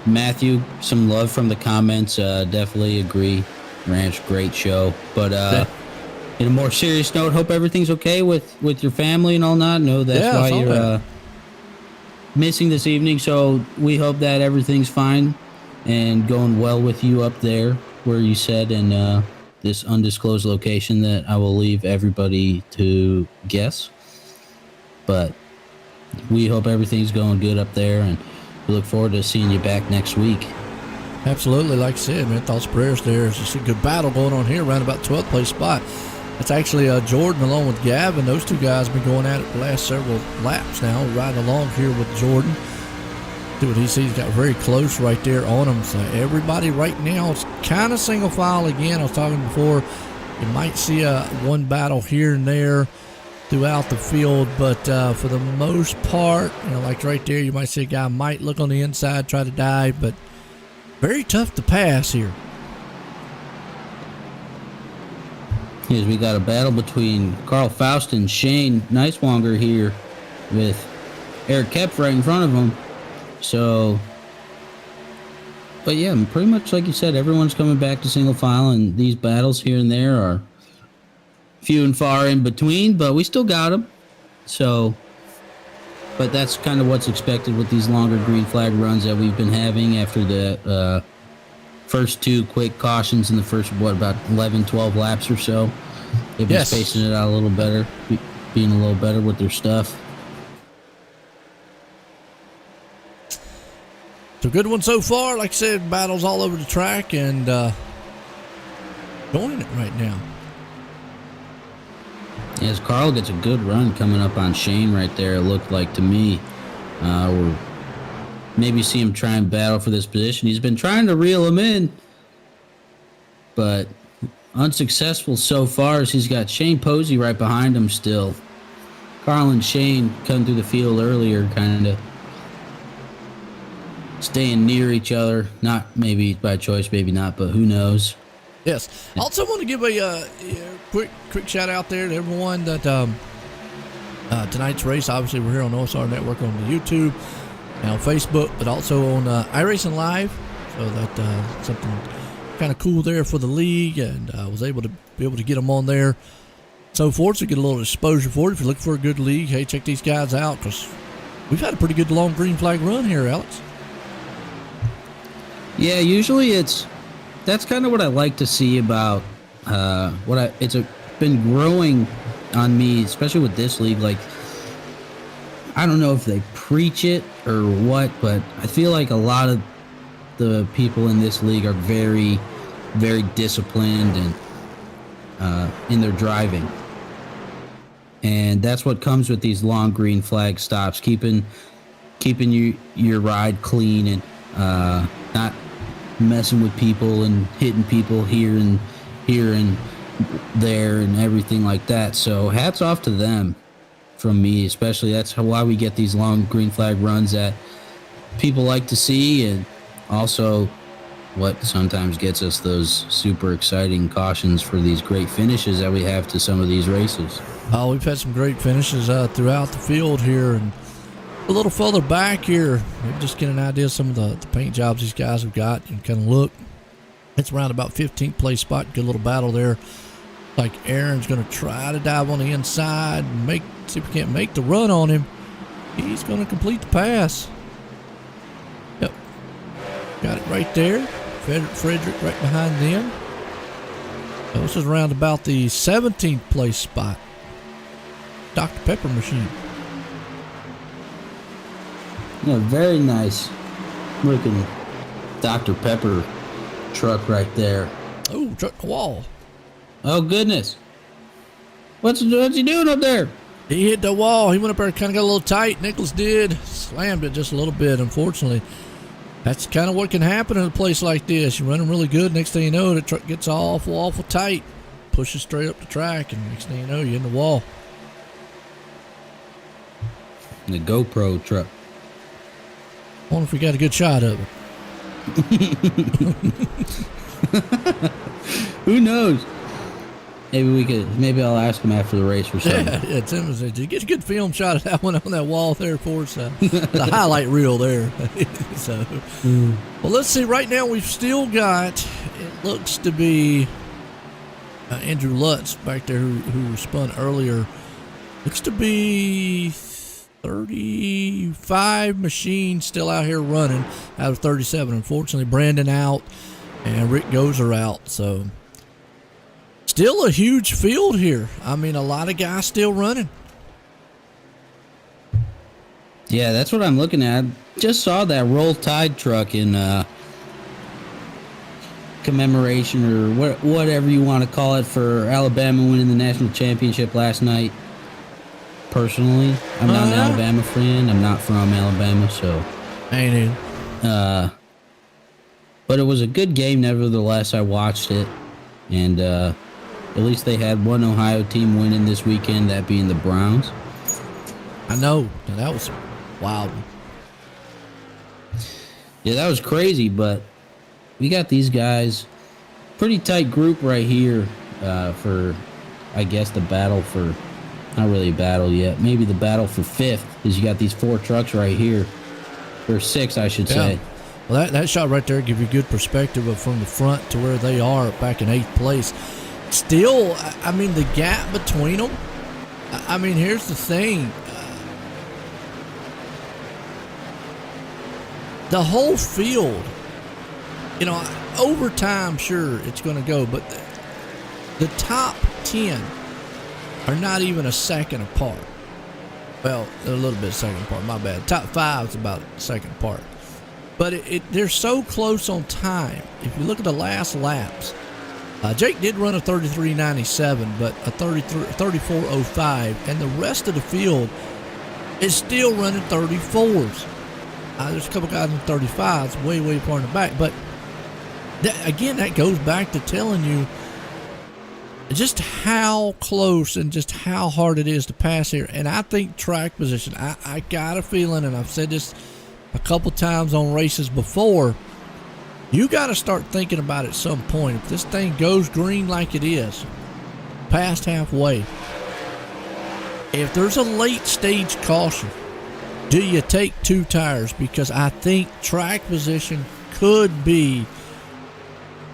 Matthew some love from the comments. Definitely agree. Ranch, great show. But in a more serious note, hope everything's okay with your family and all that. No, that's why you're missing this evening. So we hope that everything's fine and going well with you up there where you said in this undisclosed location that I will leave everybody to guess. But we hope everything's going good up there, and we look forward to seeing you back next week. Absolutely, like I said, man, thoughts, prayers there. It's just a good battle going on here around about 12th place spot. It's actually Jordan along with Gavin. Those two guys have been going at it the last several laps now, riding along here with Jordan. See what he sees, got very close right there on him. So everybody right now is kind of single file again. I was talking before, you might see one battle here and there throughout the field, but for the most part, like right there, you might see a guy might look on the inside, try to dive, but very tough to pass here. Yes, we got a battle between Carl Faust and Shane Neiswanger here with Eric Kepf right in front of him. So, but yeah, pretty much like you said, everyone's coming back to single file, and these battles here and there are few and far in between, but we still got them. So, but that's kind of what's expected with these longer green flag runs that we've been having after the first two quick cautions in the first, about 11, 12 laps or so. They've been spacing it out a little better, being a little better with their stuff. It's a good one so far. Like I said, battles all over the track and doing it right now. As Carl gets a good run coming up on Shane right there, it looked like to me. We'll maybe see him try and battle for this position. He's been trying to reel him in, but unsuccessful so far as he's got Shane Posey right behind him still. Carl and Shane coming through the field earlier, kind of staying near each other. Not maybe by choice, maybe not, but who knows. Yes. I also want to give a quick shout out there to everyone that tonight's race. Obviously, we're here on OSR Network on the YouTube and on Facebook, but also on iRacing Live. So that something kind of cool there for the league, and I was able to get them on there. So forth to get a little exposure for it. If you're looking for a good league, hey, check these guys out because we've had a pretty good long green flag run here, Alex. Yeah, usually that's kind of what I like to see about it's been growing on me, especially with this league. Like, I don't know if they preach it or what, but I feel like a lot of the people in this league are very, very disciplined and in their driving. And that's what comes with these long green flag stops, keeping your ride clean and not messing with people and hitting people here and there and everything like that. So hats off to them from me, especially. That's why we get these long green flag runs that people like to see, and also what sometimes gets us those super exciting cautions for these great finishes that we have to some of these races. Oh, we've had some great finishes throughout the field here, and a little further back here, maybe just get an idea of some of the paint jobs these guys have got and kind of look. It's around about 15th place spot. Good little battle there. Like Aaron's going to try to dive on the inside and see if he can't make the run on him. He's going to complete the pass. Yep. Got it right there. Frederick right behind them. So this is around about the 17th place spot. Dr. Pepper machine. Yeah, very nice looking Dr. Pepper truck right there. Oh, truck the wall. Oh, goodness. What's he doing up there? He hit the wall. He went up there and kind of got a little tight. Nicholas did. Slammed it just a little bit, unfortunately. That's kind of what can happen in a place like this. You're running really good. Next thing you know, the truck gets awful tight. Pushes straight up the track, and next thing you know, you're in the wall. The GoPro truck. I wonder if we got a good shot of it. Who knows? Maybe I'll ask him after the race or something. Yeah, Tim was. Did you get a good film shot of that one on that wall there for us? The highlight reel there. So, well, let's see. Right now, we've still got. It looks to be Andrew Lutz back there who spun earlier. Looks to be 35 machines still out here running out of 37. Unfortunately, Brandon out and Rick Gozer out. So. Still a huge field here. I mean, a lot of guys still running. Yeah, that's what I'm looking at. Just saw that Roll Tide truck in commemoration or whatever you want to call it for Alabama winning the national championship last night. Personally, I'm not an Alabama fan. I'm not from Alabama, so. Ain't it? But it was a good game, nevertheless. I watched it, and at least they had one Ohio team winning this weekend, that being the Browns. I know. That was wild. Yeah, that was crazy, but we got these guys. Pretty tight group right here for, I guess, the battle for, not really a battle yet, maybe the battle for fifth, because you got these 4 trucks right here. Or 6, I should say. Well, that shot right there gives you good perspective of from the front to where they are back in 8th place. Still, I mean, the gap between them, I mean, here's the thing. The whole field, you know, over time, sure, it's going to go, but the top 10 are not even a second apart. Well, a little bit second apart, my bad. Top 5 is about a second apart. But they're so close on time. If you look at the last laps, Jake did run a 33.97, but a 34.05, and the rest of the field is still running 34s. There's a couple guys in 35s, way far in the back. But that goes back to telling you just how close and just how hard it is to pass here. And I think track position, I got a feeling, and I've said this a couple times on races before, you got to start thinking about it at some point. If this thing goes green like it is, past halfway, if there's a late stage caution, do you take 2 tires? Because I think track position could be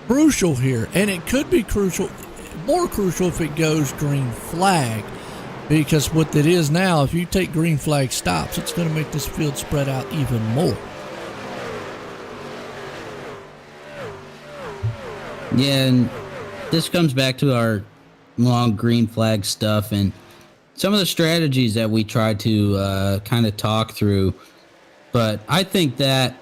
crucial here. And it could be crucial, more crucial if it goes green flag. Because what it is now, if you take green flag stops, it's going to make this field spread out even more. Yeah, and this comes back to our long green flag stuff and some of the strategies that we try to kind of talk through. But I think that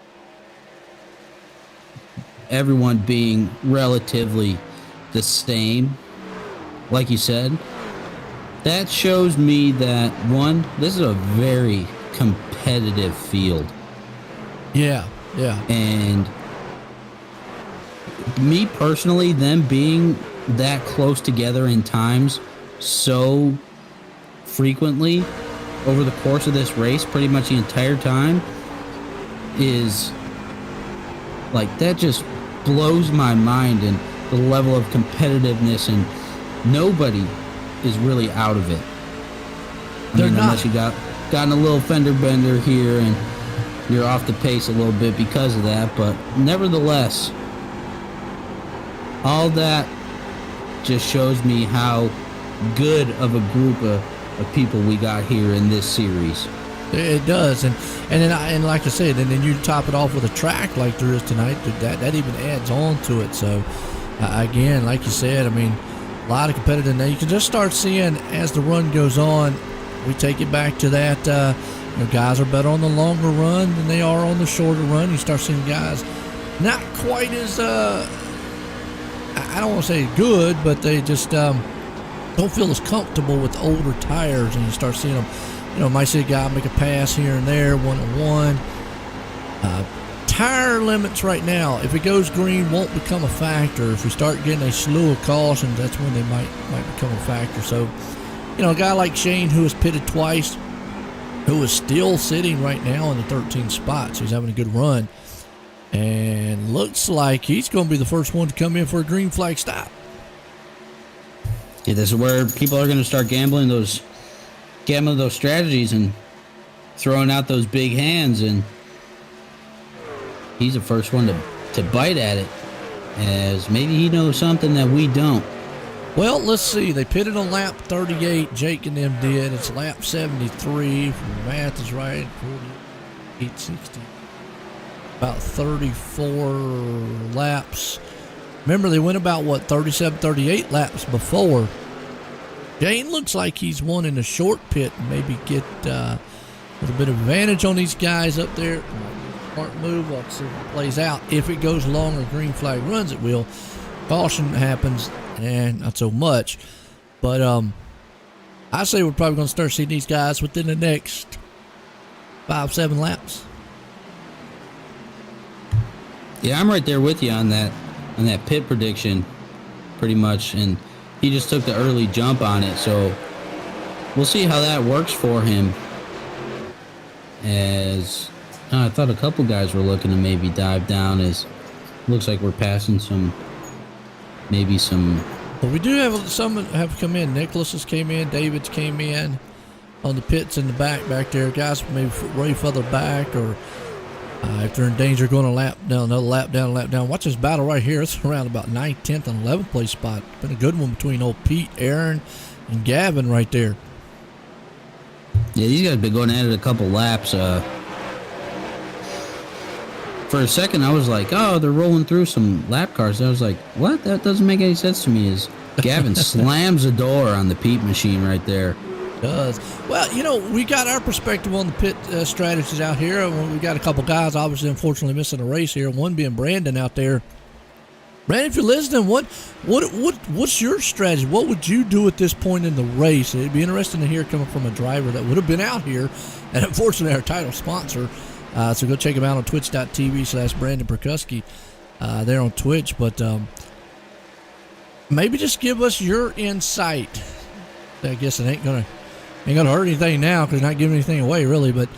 everyone being relatively the same, like you said, that shows me that, one, this is a very competitive field. Yeah. And me personally, them being that close together in times so frequently over the course of this race, pretty much the entire time, is like, that just blows my mind, and the level of competitiveness, and nobody is really out of it. Unless you gotten a little fender bender here and you're off the pace a little bit because of that, but nevertheless, all that just shows me how good of a group of people we got here in this series. It does, and like I said, and then you top it off with a track like there is tonight. That even adds on to it. So again, like you said, I mean, a lot of competitive. Now you can just start seeing as the run goes on. We take it back to that. Guys are better on the longer run than they are on the shorter run. You start seeing guys not quite as I don't want to say good, but they just don't feel as comfortable with older tires, and you start seeing them. Might see a guy make a pass here and there, one-on-one. Tire limits right now, if it goes green, won't become a factor. If we start getting a slew of cautions, that's when they might become a factor. So, a guy like Shane, who has pitted twice, who is still sitting right now in the 13th spot, so he's having a good run. And looks like he's going to be the first one to come in for a green flag stop. Yeah, this is where people are going to start gambling those strategies and throwing out those big hands, and he's the first one to bite at it, as maybe he knows something that we don't. Well, let's see. They pitted on lap 38. Jake and them did. It's lap 73. If my math is right, 48, about 34 laps. Remember, they went about, 37, 38 laps before. Jane looks like he's won in a short pit and maybe get a little bit of advantage on these guys up there. Smart move. Let's see if it plays out. If it goes long or green flag runs, it will. Caution happens, and not so much. But I say we're probably going to start seeing these guys within the next 5-7 laps. Yeah, I'm right there with you on that pit prediction, pretty much. And he just took the early jump on it, so we'll see how that works for him. As I thought a couple guys were looking to maybe dive down, as looks like we're passing some. Well, we do have some have come in. Nicholas's came in. David's came in on the pits in the back there. Guys maybe way further back, or if they're in danger going a lap down, another lap down. Watch this battle right here. It's around about 9th, 10th, and 11th place spot. It's been a good one between old Pete, Aaron, and Gavin right there. Yeah, these guys have been going at it a couple laps. For a second, I was like, oh, they're rolling through some lap cars. I was like, what? That doesn't make any sense to me. Is Gavin slams the door on the Pete machine right there. Does. Well, we got our perspective on the pit strategies out here. We got a couple guys, obviously, unfortunately, missing a race here. One being Brandon out there. Brandon, if you're listening, what's your strategy? What would you do at this point in the race? It'd be interesting to hear coming from a driver that would have been out here, and unfortunately, our title sponsor. So go check him out on twitch.tv/Brandon Perkuski there on Twitch. But maybe just give us your insight. I guess it ain't gonna hurt anything now because you're not giving anything away really. But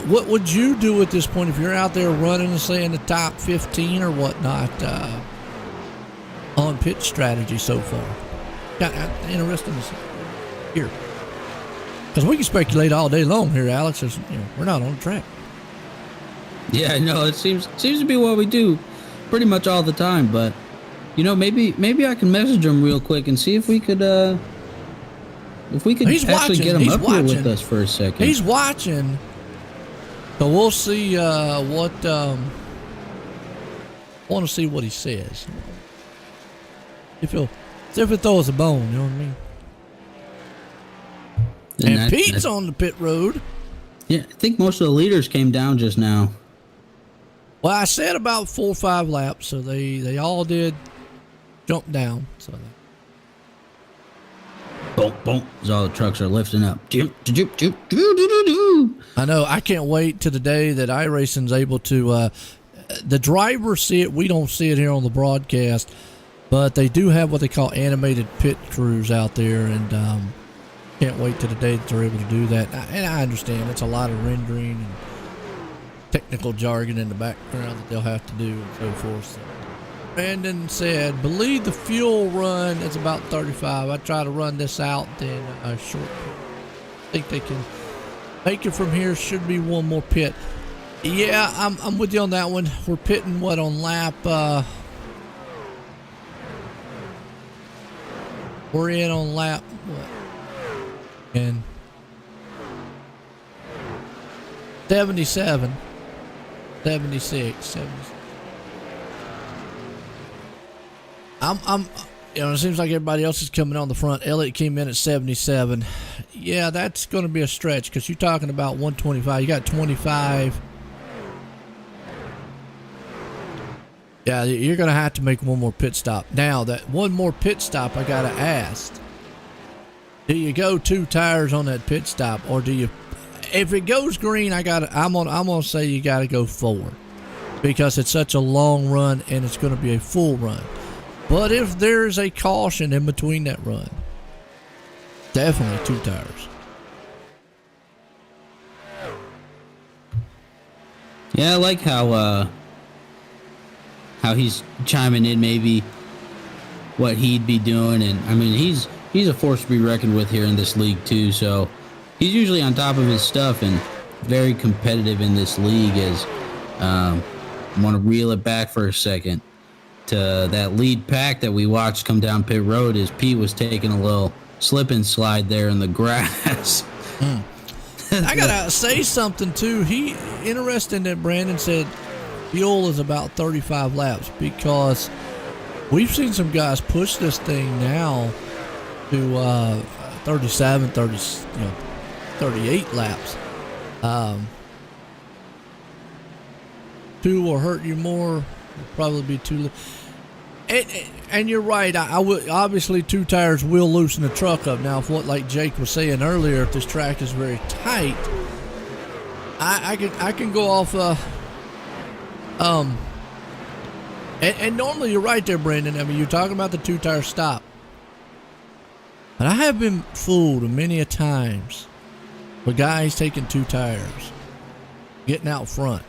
what would you do at this point if you're out there running, say, in the top 15 or whatnot on pit strategy so far? Interesting to see here, because we can speculate all day long here, Alex. We're not on the track. Yeah, no, it seems to be what we do pretty much all the time. But maybe I can message him real quick and see if we could He's actually watching. get him He's up watching. here with us for a second. He's watching. So we'll see what. I want to see what he says. If he'll throw us a bone, you know what I mean? And Pete's on the pit road. Yeah, I think most of the leaders came down just now. Well, I said about 4 or 5 laps, so they all did jump down. So boom, boom, as all the trucks are lifting up. I know. I can't wait to the day that iRacing's able to. The drivers see it. We don't see it here on the broadcast, but they do have what they call animated pit crews out there, and can't wait to the day that they're able to do that. And I understand it's a lot of rendering and technical jargon in the background that they'll have to do and so forth. So Brandon said, believe the fuel run is about 35. I try to run this out in a short. I think they can make it from here. Should be one more pit. Yeah, I'm with you on that one. We're pitting on lap. We're in on lap what? And 77, 76, 76. It seems like everybody else is coming on the front. Elliott came in at 77. Yeah, that's going to be a stretch because you're talking about 125. You got 25. Yeah, you're going to have to make one more pit stop. Now, that one more pit stop, I got to ask. Do you go 2 tires on that pit stop, or do you? If it goes green, I'm gonna say you got to go 4, because it's such a long run and it's going to be a full run. But if there's a caution in between that run, definitely 2 tires. Yeah, I like how he's chiming in. Maybe what he'd be doing. And I mean, he's a force to be reckoned with here in this league too. So he's usually on top of his stuff and very competitive in this league. As I want to reel it back for a second to that lead pack that we watched come down pit road as Pete was taking a little slip and slide there in the grass. I gotta say something too. Interesting that Brandon said fuel is about 35 laps, because we've seen some guys push this thing now to 37, 30, 38 laps. Two will hurt you more. Will probably be too. And you're right. I would obviously 2 tires will loosen the truck up. Now, if like Jake was saying earlier, if this track is very tight, I can go off. And normally you're right there, Brandon. I mean, you're talking about the 2-tire stop, but I have been fooled many a times with guys taking 2 tires, getting out front.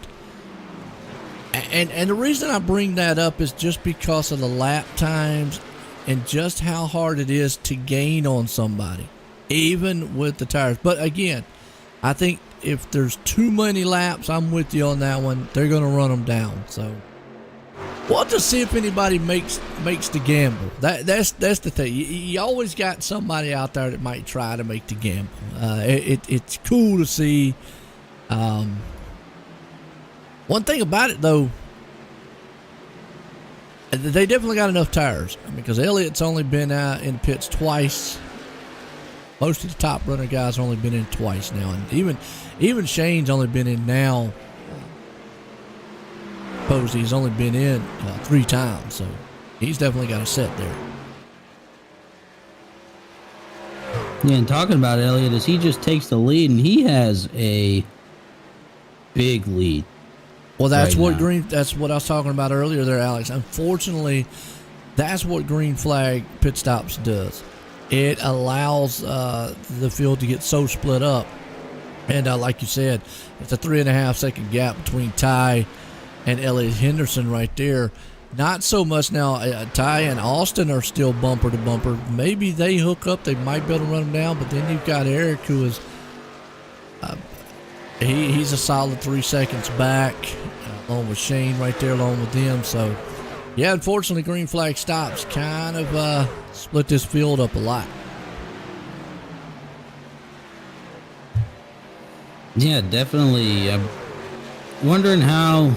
And the reason I bring that up is just because of the lap times and just how hard it is to gain on somebody, even with the tires. But again, I think if there's too many laps, I'm with you on that one. They're going to run them down. So we'll have to see if anybody makes the gamble. That's the thing. You always got somebody out there that might try to make the gamble. It's cool to see. One thing about it, though, they definitely got enough tires. I mean, because Elliott's only been out in pits twice. Most of the top runner guys have only been in twice now, and even Shane's only been in now. Posey's only been in 3 times, so he's definitely got a set there. Yeah, and talking about Elliott, as he just takes the lead, and he has a big lead. Well, that's right now. That's what I was talking about earlier there, Alex. Unfortunately, that's what green flag pit stops does. It allows the field to get so split up. And like you said, it's a 3.5 second gap between Ty and Elliott Henderson right there. Not so much now. Ty and Austin are still bumper to bumper. Maybe they hook up. They might be able to run them down. But then you've got Eric, who is he's a solid 3 seconds back, along with Shane right there, along with them. So, yeah, unfortunately, green flag stops kind of split this field up a lot. Yeah, definitely. I'm wondering how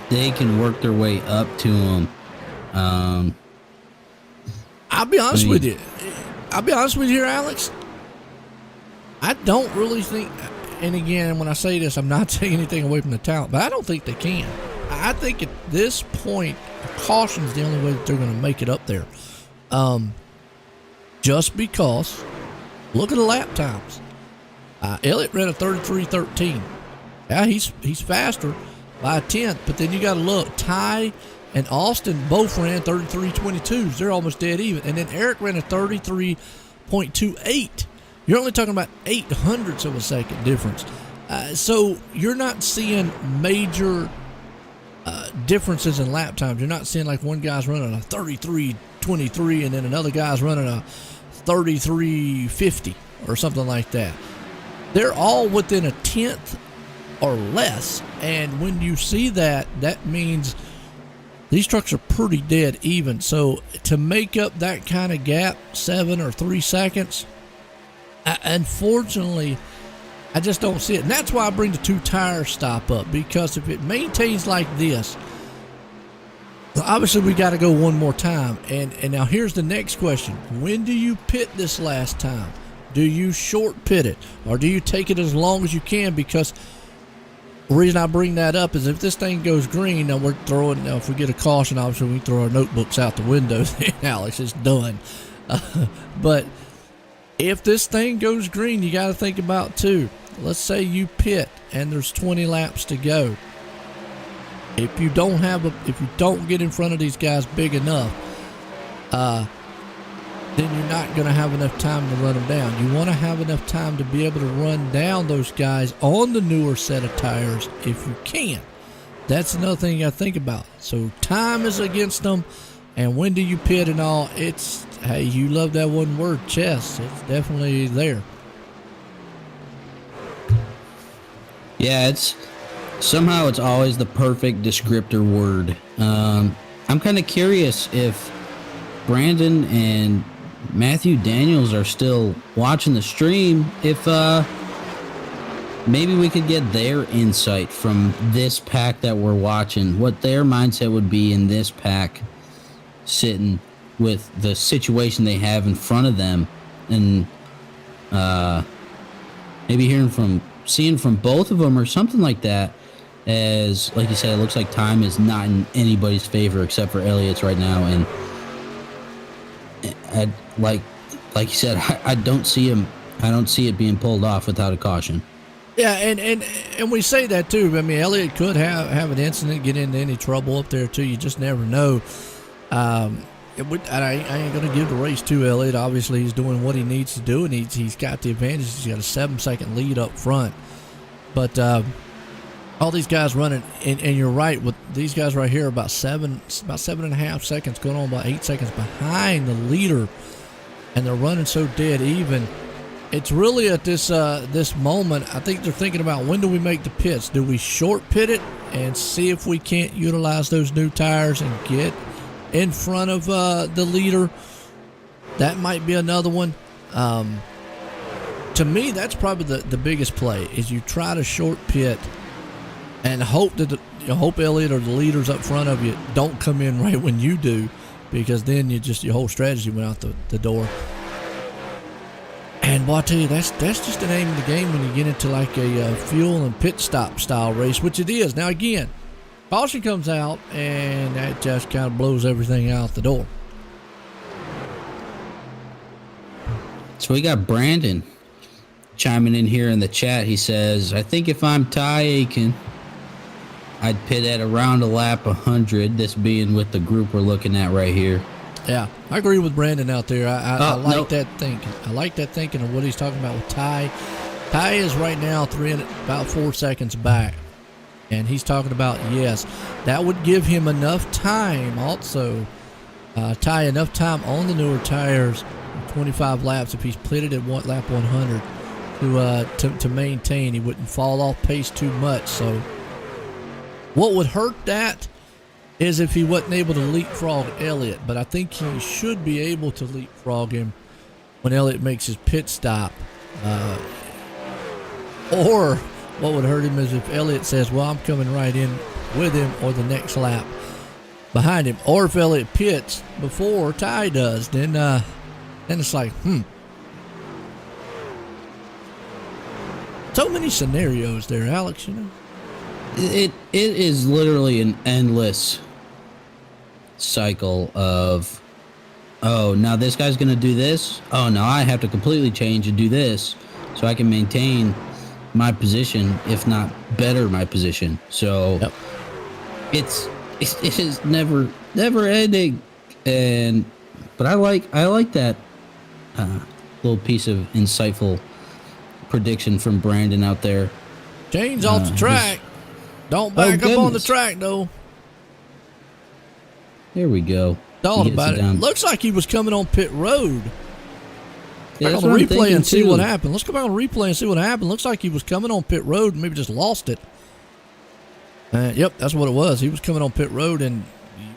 they can work their way up to him. I'll be honest with you. I'll be honest with you here, Alex. I don't really think, and again, when I say this, I'm not taking anything away from the talent, but I don't think they can. I think at this point, caution is the only way that they're going to make it up there. Just because, look at the lap times. Elliott ran a 33.13. Yeah, he's faster by a tenth, but then you got to look. Ty and Austin both ran 33.22s. They're almost dead even. And then Eric ran a 33.28. You're only talking about 0.08 of a second difference. So you're not seeing major differences in lap times. You're not seeing like one guy's running a 33.23 and then another guy's running a 33.50 or something like that. They're all within a tenth or less. And when you see that, that means these trucks are pretty dead even. So to make up that kind of gap, 7 or 3 seconds, unfortunately, I just don't see it. And that's why I bring the 2-tire stop up, because if it maintains like this, obviously we got to go one more time. And now here's the next question. When do you pit this last time? Do you short pit it, or do you take it as long as you can? Because the reason I bring that up is if this thing goes green, now we're throwing, now if we get a caution, obviously we throw our notebooks out the window. Alex, it's done. But if this thing goes green, you got to think about too. Let's say you pit and there's 20 laps to go. If you don't get in front of these guys big enough, then you're not going to have enough time to run them down. You want to have enough time to be able to run down those guys on the newer set of tires if you can. That's another thing you got to think about. So time is against them. And when do you pit and all? It's, hey, you love that one word, chess. It's definitely there. Yeah, it's always the perfect descriptor word. I'm kind of curious if Brandon and Matthew Daniels are still watching the stream, if maybe we could get their insight from this pack that we're watching, what their mindset would be in this pack, sitting with the situation they have in front of them, and maybe seeing from both of them or something like that. As like you said, it looks like time is not in anybody's favor except for Elliott's right now, and like you said, I don't see him. I don't see it being pulled off without a caution. Yeah, and we say that too. I mean, Elliott could have an incident, get into any trouble up there too. You just never know. I ain't gonna give the race to Elliott. Obviously, he's doing what he needs to do, and he's got the advantage. He's got a 7-second lead up front. But all these guys running, and you're right, with these guys right here, about 7.5 seconds, going on about 8 seconds behind the leader, and they're running so dead even. It's really at this moment, I think they're thinking about, when do we make the pits? Do we short pit it and see if we can't utilize those new tires and get in front of the leader? That might be another one. To me, that's probably the biggest play, is you try to short pit and hope that hope Elliott or the leaders up front of you don't come in right when you do, because then your whole strategy went out the door. And boy, I tell you, that's just the name of the game when you get into like a fuel and pit stop style race, which it is. Now again, caution comes out, and that just kind of blows everything out the door. So we got Brandon chiming in here in the chat. He says, I think if I'm Ty Aiken, I'd pit at around a lap 100, this being with the group we're looking at right here. Yeah, I agree with Brandon out there. I like that thinking. I like that thinking of what he's talking about with Ty. Ty is right now about 4 seconds back. And he's talking about, yes, that would give him enough time also, Ty, enough time on the newer tires, 25 laps, if he's pitted at lap 100, to maintain. He wouldn't fall off pace too much. So what would hurt that is if he wasn't able to leapfrog Elliott, but I think he should be able to leapfrog him when Elliott makes his pit stop. Or what would hurt him is if Elliott says, well, I'm coming right in with him, or the next lap behind him. Or if Elliott pits before Ty does, then it's like, So many scenarios there, Alex, you know? It is literally an endless cycle of, oh, now this guy's going to do this. Oh, now I have to completely change and do this so I can maintain my position, if not better my position. So yep. It is never ending. But I like that little piece of insightful prediction from Brandon out there. Jane's off the track. Don't back up on the track, though. There we go. Thought about it. Looks like he was coming on pit road. Yeah, back on the replay and see what happened. Let's go back on the replay and see what happened. Looks like he was coming on pit road and maybe just lost it. Yep, that's what it was. He was coming on pit road, and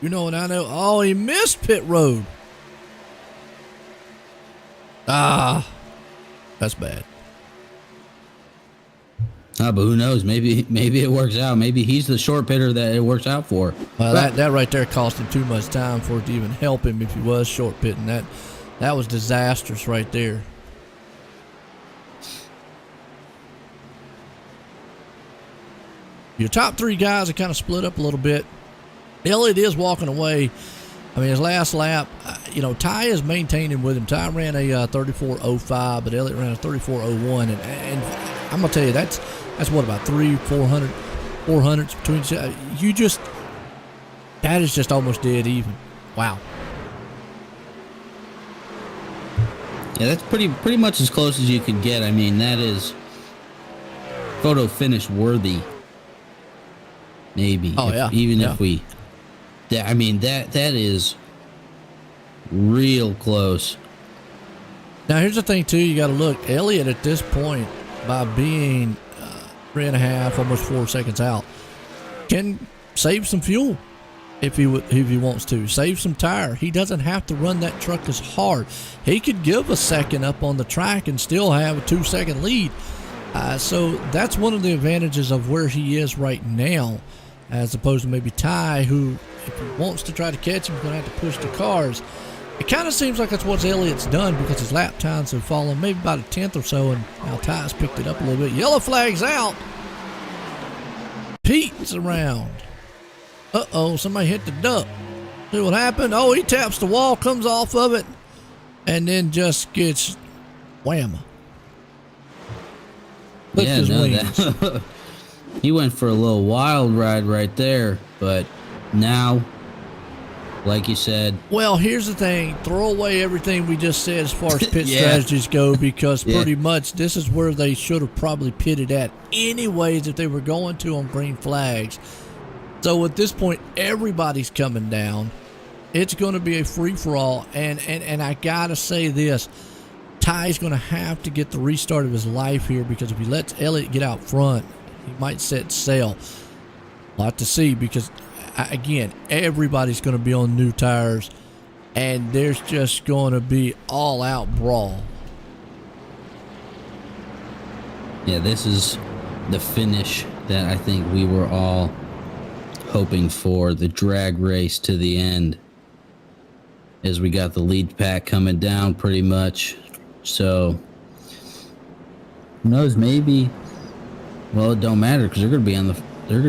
you know what I know? Oh, he missed pit road. That's bad. But who knows? Maybe it works out. Maybe he's the short pitter that it works out for. Well, that right there cost him too much time for it to even help him if he was short pitting. That was disastrous right there. Your top three guys are kind of split up a little bit. Elliott is walking away. I mean, his last lap, Ty is maintaining with him. Ty ran a 34.05, but Elliott ran a 34.01. And I'm going to tell you, that's what, about 400s between you. That is just almost dead even. Wow. Yeah, that's pretty much as close as you could get. I mean, that is photo finish worthy. Maybe. Oh, yeah. Even if we... Yeah, I mean, that is real close. Now, here's the thing, too. You got to look. Elliott, at this point, by being 3.5, almost 4 seconds out, can save some fuel if he wants to. Save some tire. He doesn't have to run that truck as hard. He could give a second up on the track and still have a 2-second lead. So that's one of the advantages of where he is right now, as opposed to maybe Ty, who, if he wants to try to catch him, is going to have to push the cars. It kind of seems like that's what Elliott's done, because his lap times have fallen maybe about a 10th or so, and now Ty's picked it up a little bit. Yellow flag's out. Pete's around. Uh-oh, somebody hit the duck. See what happened? Oh, he taps the wall, comes off of it, and then just gets wham. He went for a little wild ride right there, but now, like you said. Well, here's the thing. Throw away everything we just said as far as pit strategies go, because pretty much this is where they should have probably pitted at anyways if they were going to on green flags. So at this point, everybody's coming down. It's going to be a free-for-all, and I got to say this. Ty's going to have to get the restart of his life here, because if he lets Elliott get out front, he might set sail. A lot to see, because, again, everybody's going to be on new tires, and there's just going to be all-out brawl. Yeah, this is the finish that I think we were all hoping for, the drag race to the end, as we got the lead pack coming down pretty much. So, who knows? Maybe. Well, it don't matter, because they're gonna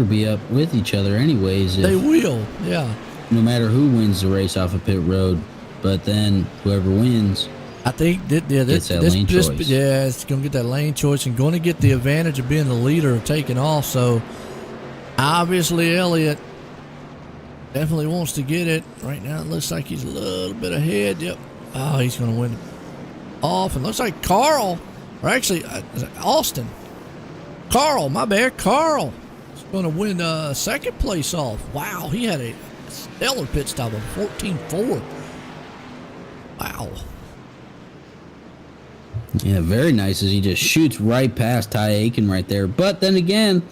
be up with each other anyways. They will, yeah. No matter who wins the race off of pit road, but then whoever wins, I think gets that lane choice. Yeah, it's gonna get that lane choice and going to get the advantage of being the leader of taking off. So, obviously, Elliott definitely wants to get it. Right now, it looks like he's a little bit ahead. Yep. Oh, he's gonna win off, and looks like Carl, or actually Austin. Carl, my bad, Carl is going to win second place off. Wow, he had a stellar pit stop of 14.4. Wow. Yeah, very nice, as he just shoots right past Ty Aiken right there. But then again,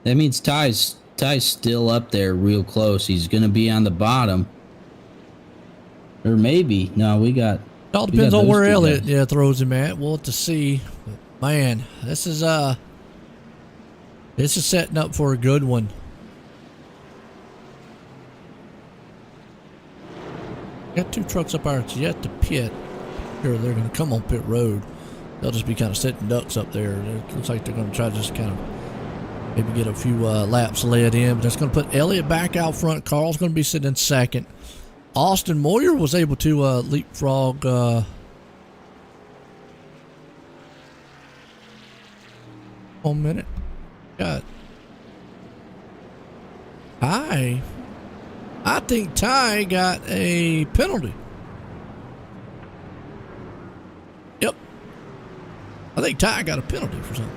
that means Ty's still up there real close. He's going to be on the bottom. Or maybe. No, we got... It all depends on where Elliott throws him at. We'll have to see. But man, this is setting up for a good one. Got two trucks up there yet to pit. Here they're going to come on pit road. They'll just be kind of sitting ducks up there. It looks like they're going to try to just kind of maybe get a few laps led in. But that's going to put Elliott back out front. Carl's going to be sitting in second. Austin Moyer was able to leapfrog 1 minute. Got Ty. I think Ty got a penalty. Yep. I think Ty got a penalty for something.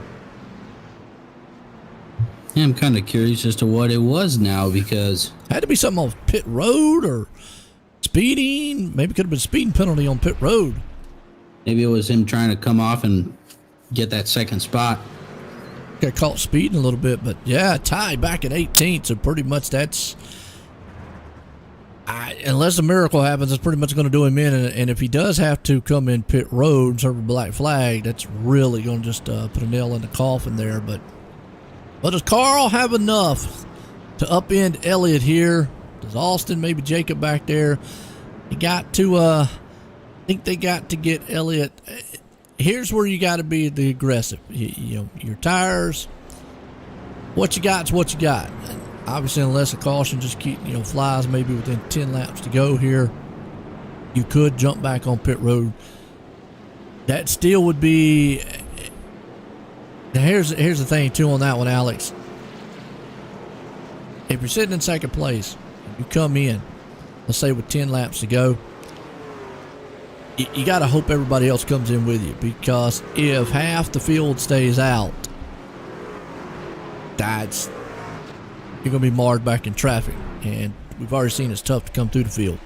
Yeah, I'm kind of curious as to what it was now, because had to be something on pit road or speeding. Maybe could have been speeding penalty on pit road. Maybe it was him trying to come off and get that second spot. Got caught speeding a little bit, but yeah, Ty back at 18th, so pretty much that's... unless a miracle happens, it's pretty much going to do him in, and if he does have to come in pit road and serve a black flag, that's really going to just put a nail in the coffin there. But does Carl have enough to upend Elliott here? Does Austin, maybe Jacob back there? He got to, I think they got to get Elliott. Here's where you got to be the aggressive. You know, your tires, what you got is what you got. And obviously, unless a caution just flies maybe within 10 laps to go here, you could jump back on pit road. That still would be... Now, here's the thing, too, on that one, Alex. If you're sitting in second place, you come in, let's say with 10 laps to go, you got to hope everybody else comes in with you, because if half the field stays out, you're going to be marred back in traffic, and we've already seen it's tough to come through the field.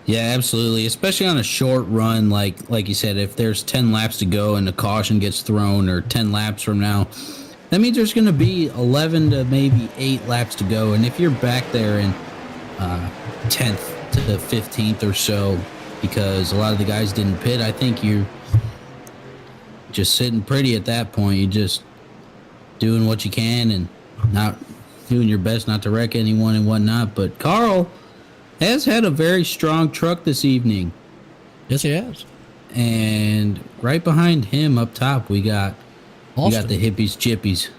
Yeah, absolutely. Especially on a short run, like you said, if there's 10 laps to go and a caution gets thrown, or 10 laps from now, that means there's going to be 11 to maybe 8 laps to go. And if you're back there in 10th to 15th or so, because a lot of the guys didn't pit, I think you're just sitting pretty at that point. You're just doing what you can and not doing your best not to wreck anyone and whatnot. But Carl has had a very strong truck this evening. Yes, he has. And right behind him up top, we got Austin. the hippies chippies.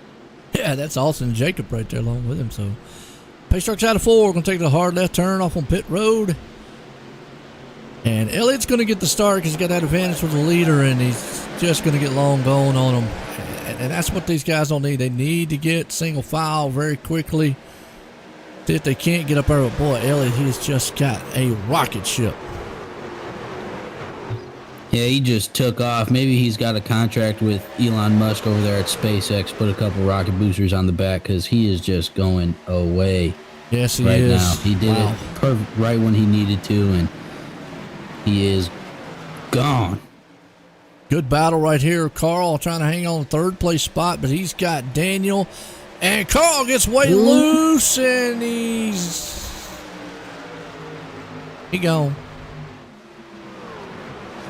Yeah, that's Austin and Jacob right there along with him. So pace truck's out of 4. We're going to take the hard left turn off on pit road. And Elliot's going to get the start because he's got that advantage with the leader, and he's just going to get long going on him. And that's what these guys don't need. They need to get single file very quickly. See if they can't get up there. But boy, Elliot, he's just got a rocket ship. Yeah, he just took off. Maybe he's got a contract with Elon Musk over there at SpaceX. Put a couple rocket boosters on the back because he is just going away. Yes, he right is. Now. He did it right when he needed to, and he is gone. Good battle right here. Carl trying to hang on the 3rd place spot, but he's got Daniel. And Carl gets way loose, and he gone.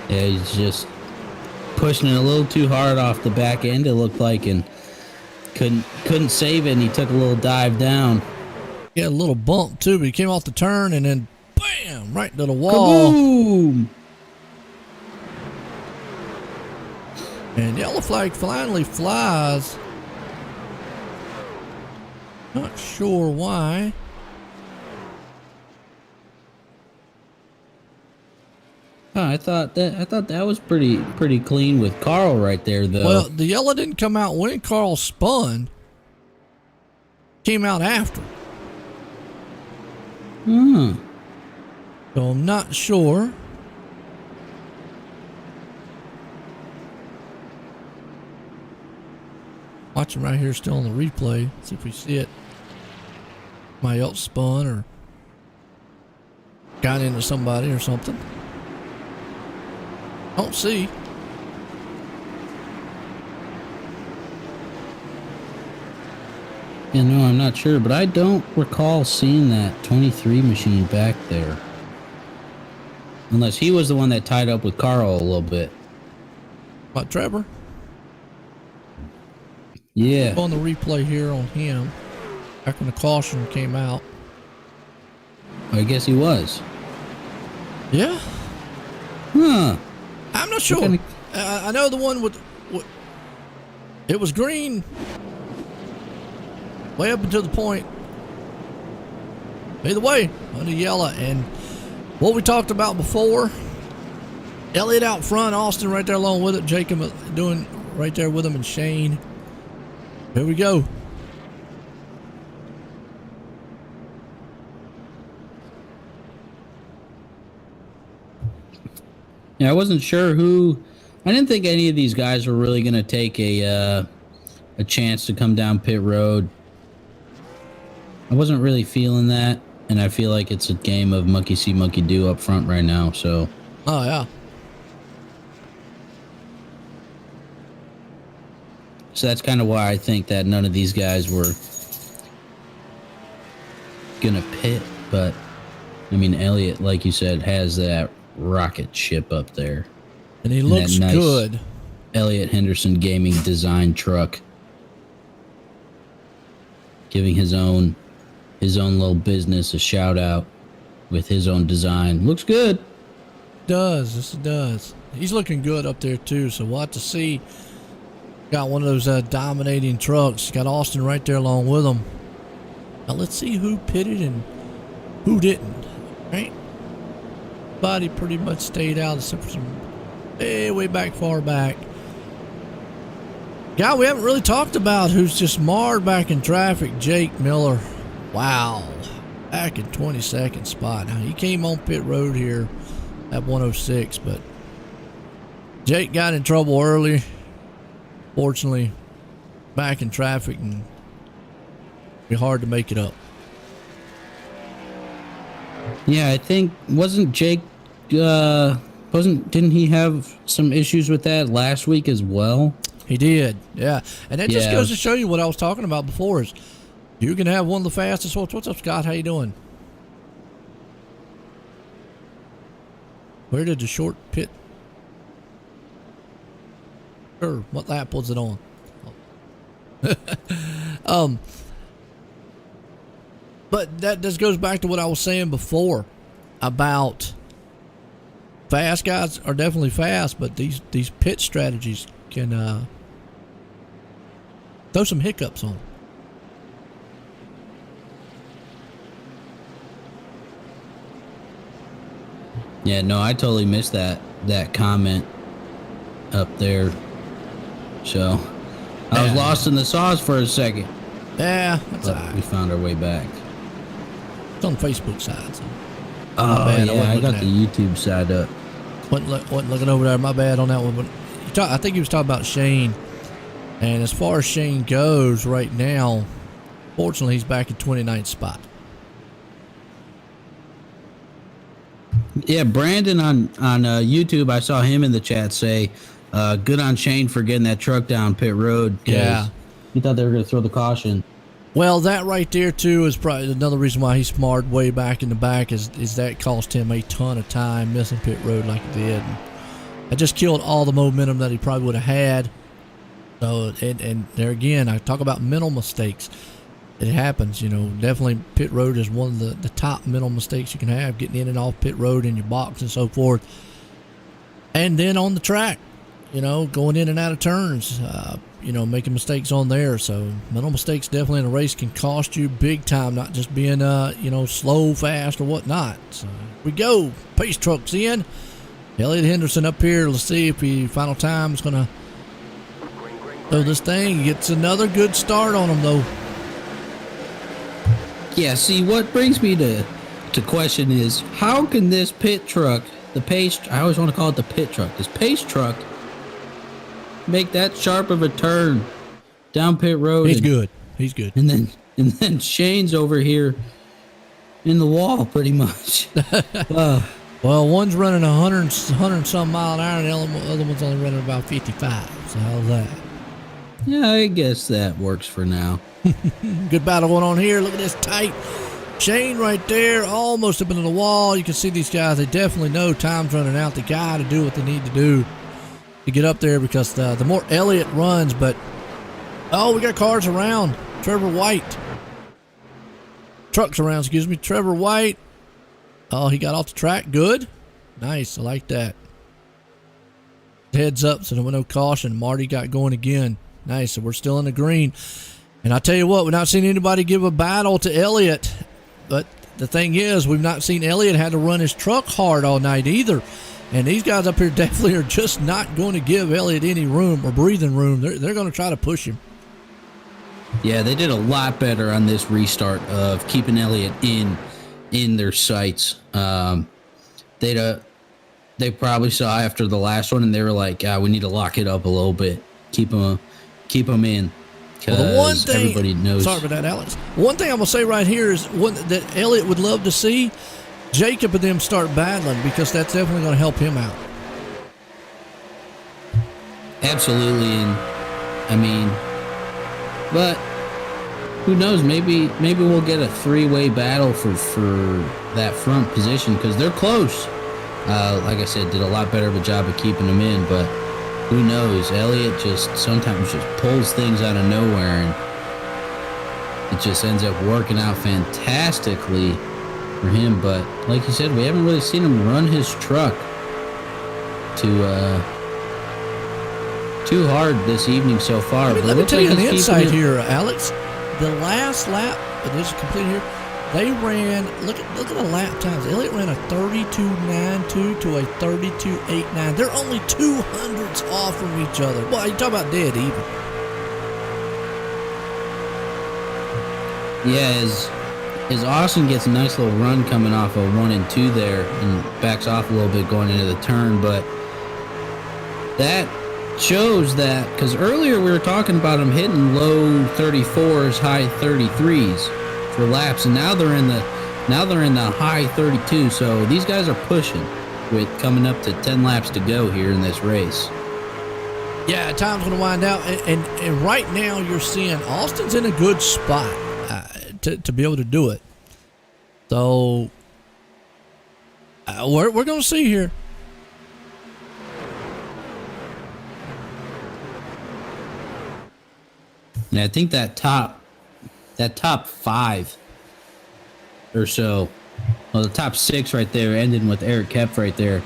Yeah, he's just pushing it a little too hard off the back end, it looked like, and couldn't save it, and he took a little dive down. Yeah, a little bump too, but he came off the turn and then bam, right into the wall. Kaboom! And yellow flag finally flies. Not sure why. Oh, I thought that was pretty clean with Carl right there, though. Well, the yellow didn't come out when Carl spun. Came out after. So I'm not sure. Watching right here still on the replay. See if we see it. Somebody else spun or got into somebody or something. Don't see. Yeah, no, I'm not sure, but I don't recall seeing that 23 machine back there. Unless he was the one that tied up with Carl a little bit. What, Trevor? Yeah. On the replay here on him. Back when the caution came out. I guess he was. Yeah. Huh. I'm not sure. I know the one with it was green way up until the point. Either way, under yellow. And what we talked about before, Elliott out front, Austin right there along with it, Jacob doing right there with him, and Shane. Here we go. Yeah, I wasn't sure who. I didn't think any of these guys were really going to take a chance to come down pit road. I wasn't really feeling that, and I feel like it's a game of monkey see, monkey do up front right now. So. Oh yeah. So that's kind of why I think that none of these guys were gonna pit. But I mean, Elliott, like you said, has that rocket ship up there, and he looks nice good. Elliott Henderson Gaming design truck, giving his own little business a shout out with his own design. Looks good. Does this does. He's looking good up there too. So we'll have to see. Got one of those dominating trucks. Got Austin right there along with him. Now let's see who pitted and who didn't. Right? Body pretty much stayed out except for some way back, far back. Guy we haven't really talked about who's just marred back in traffic, Jake Miller. Wow. Back in 22nd spot. Now he came on pit road here at 106, but Jake got in trouble early. Fortunately, back in traffic, and be hard to make it up. Yeah, I think wasn't Jake didn't he have some issues with that last week as well? He did, yeah. And that just Yeah, goes to show you what I was talking about before is you can have one of the fastest. What's up, Scott? How you doing? Where did the short pit? Sure. What lap was it on? But that just goes back to what I was saying before about fast guys are definitely fast, but these pit strategies can throw some hiccups on. Yeah, no, I totally missed that comment up there. So I was lost in the sauce for a second. Yeah, that's all But right. we found our way back. It's on the Facebook side. So Oh, bad, yeah, I got at the YouTube side up. wasn't looking over there. My bad on that one. But I think he was talking about Shane. And as far as Shane goes right now, fortunately, he's back in 29th spot. Yeah, Brandon on YouTube, I saw him in the chat say, good on Shane for getting that truck down pit road. 'Cause Yeah. he thought they were going to throw the caution. Well, that right there, too, is probably another reason why he's marred way back in the back is that cost him a ton of time missing pit road like he did. And that just killed all the momentum that he probably would have had. So, and there again, I talk about mental mistakes. It happens, you know. Definitely pit road is one of the top mental mistakes you can have, getting in and off pit road in your box and so forth. And then on the track, you know, going in and out of turns, you know, making mistakes on there. So mental mistakes definitely in a race can cost you big time, not just being, you know, slow, fast, or whatnot. So here we go. Pace truck's in. Elliot Henderson up here. Let's see if he final time is going to throw this thing. He gets another good start on him, though. Yeah, see, what brings me to question is, how can this pit truck, the pace, I always want to call it the pit truck, this pace truck, make that sharp of a turn down pit road? He's good. He's good. And then Shane's over here in the wall, pretty much. Well, one's running 100 some mile an hour, and the other one's only running about 55. So how's that? Yeah, I guess that works for now. Good battle going on here. Look at this tight. Shane right there, almost up into the wall. You can see these guys, they definitely know time's running out. They got to do what they need to do to get up there because the more Elliott runs, but oh, we got cars around. Trevor White. Trucks around, excuse me. Trevor White. Oh, he got off the track. Good. Nice. I like that. Heads up, so there was no caution. Marty got going again. Nice. So we're still in the green. And I tell you what, we've not seen anybody give a battle to Elliott. But the thing is, we've not seen Elliott had to run his truck hard all night either. And these guys up here definitely are just not going to give Elliott any room or breathing room. They're going to try to push him. Yeah, they did a lot better on this restart of keeping Elliott in their sights. They probably saw after the last one, and they were like, we need to lock it up a little bit, keep him in. Well, the one thing, everybody knows. Sorry about that, Alex. One thing I'm gonna say right here is one that Elliott would love to see Jacob and them start battling, because that's definitely going to help him out. Absolutely, and I mean, but who knows? Maybe we'll get a three-way battle for that front position, because they're close. Like I said, did a lot better of a job of keeping them in, but who knows? Elliott sometimes pulls things out of nowhere, and it just ends up working out fantastically for him. But like you said, we haven't really seen him run his truck too hard this evening so far. Let me tell you an insight here, Alex. The last lap, this is complete here. They ran. Look at the lap times. Elliott ran a 32.92 to a 32.89. They're only 200ths off from each other. Well, you talk about dead even. Yeah, as Austin gets a nice little run coming off of 1 and 2 there, and backs off a little bit going into the turn, but that shows that, because earlier we were talking about him hitting low 34s, high 33s for laps, and now they're in the Now they're in the high 32, so these guys are pushing with coming up to 10 laps to go here in this race. Yeah, time's going to wind out, and right now you're seeing Austin's in a good spot to be able to do it. So we're going to see here. And I think that top 5 or so, well, the top 6 right there, ending with Eric Kepf right there.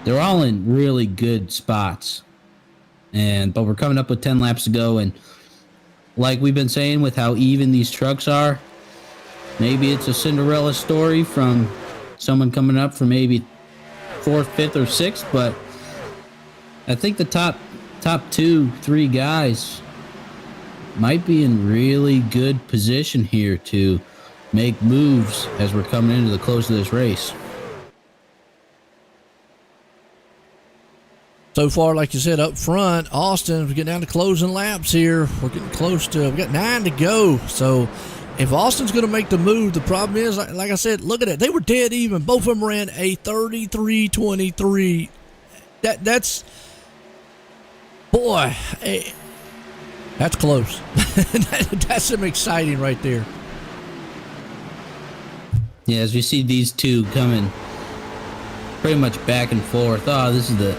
They're all in really good spots. But we're coming up with 10 laps to go, and like we've been saying with how even these trucks are, maybe it's a Cinderella story from someone coming up from maybe 4th, 5th, or 6th, but I think the top 2, 3 guys might be in really good position here to make moves as we're coming into the close of this race. So far, like you said, up front, Austin, we're getting down to closing laps here. We're getting close to, we got 9 to go. So if Austin's going to make the move, the problem is, like I said, look at it. They were dead even. Both of them ran a 33-23. That's, boy, that's close. That's some exciting right there. Yeah, as we see these two coming pretty much back and forth. Oh, this is the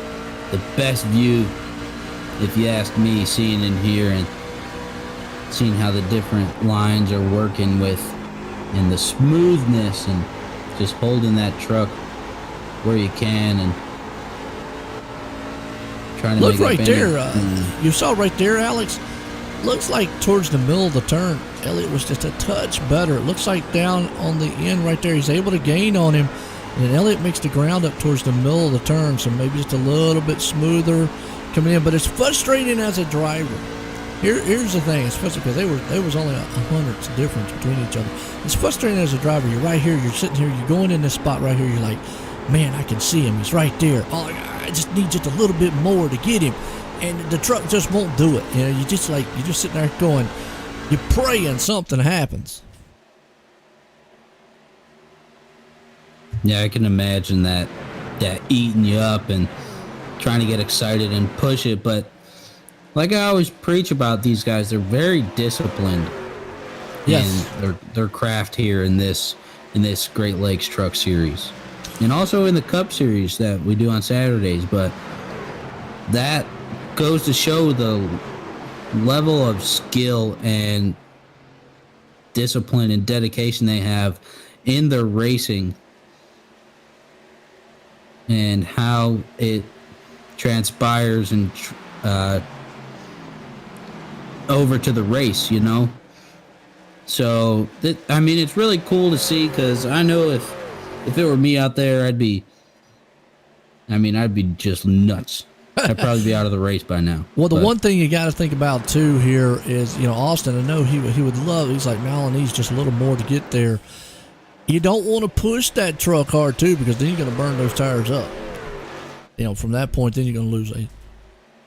best view, if you ask me, seeing in here and seeing how the different lines are working with, and the smoothness, and just holding that truck where you can and trying to look make right there. You saw right there, Alex. Looks like towards the middle of the turn, Elliott was just a touch better. It looks like down on the end right there, he's able to gain on him. And Elliott makes the ground up towards the middle of the turn, so maybe just a little bit smoother coming in. But it's frustrating as a driver. Here's the thing, especially because there was only a hundredths difference between each other. It's frustrating as a driver. You're right here, you're sitting here, you're going in this spot right here. You're like, man, I can see him. He's right there. Oh, I just need just a little bit more to get him, and the truck just won't do it. You know, you're just sitting there going, you're praying something happens. Yeah, I can imagine that eating you up and trying to get excited and push it. But like I always preach about these guys, they're very disciplined in their craft here in this Great Lakes Truck Series, and also in the Cup Series that we do on Saturdays. But that goes to show the level of skill and discipline and dedication they have in their racing, and how it transpires and over to the race, you know. So I mean, it's really cool to see, because I know if it were me out there, I'd be just nuts. I'd probably be out of the race by now. Well, the one thing you got to think about too here is, you know, Austin, I know he would love, he's like, Mal, needs just a little more to get there. You don't want to push that truck hard too, because then you're going to burn those tires up. You know, from that point, then you're going to lose a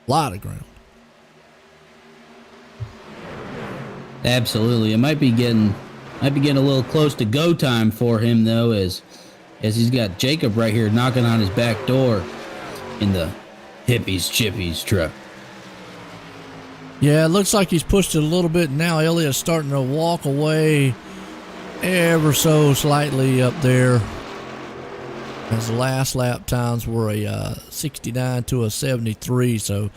lot of ground. Absolutely. It might be getting a little close to go time for him, though, as he's got Jacob right here knocking on his back door in the Hippies Chippies truck. Yeah, it looks like he's pushed it a little bit now. Elliott's starting to walk away ever so slightly up there, as the last lap times were a 69 to a 73, so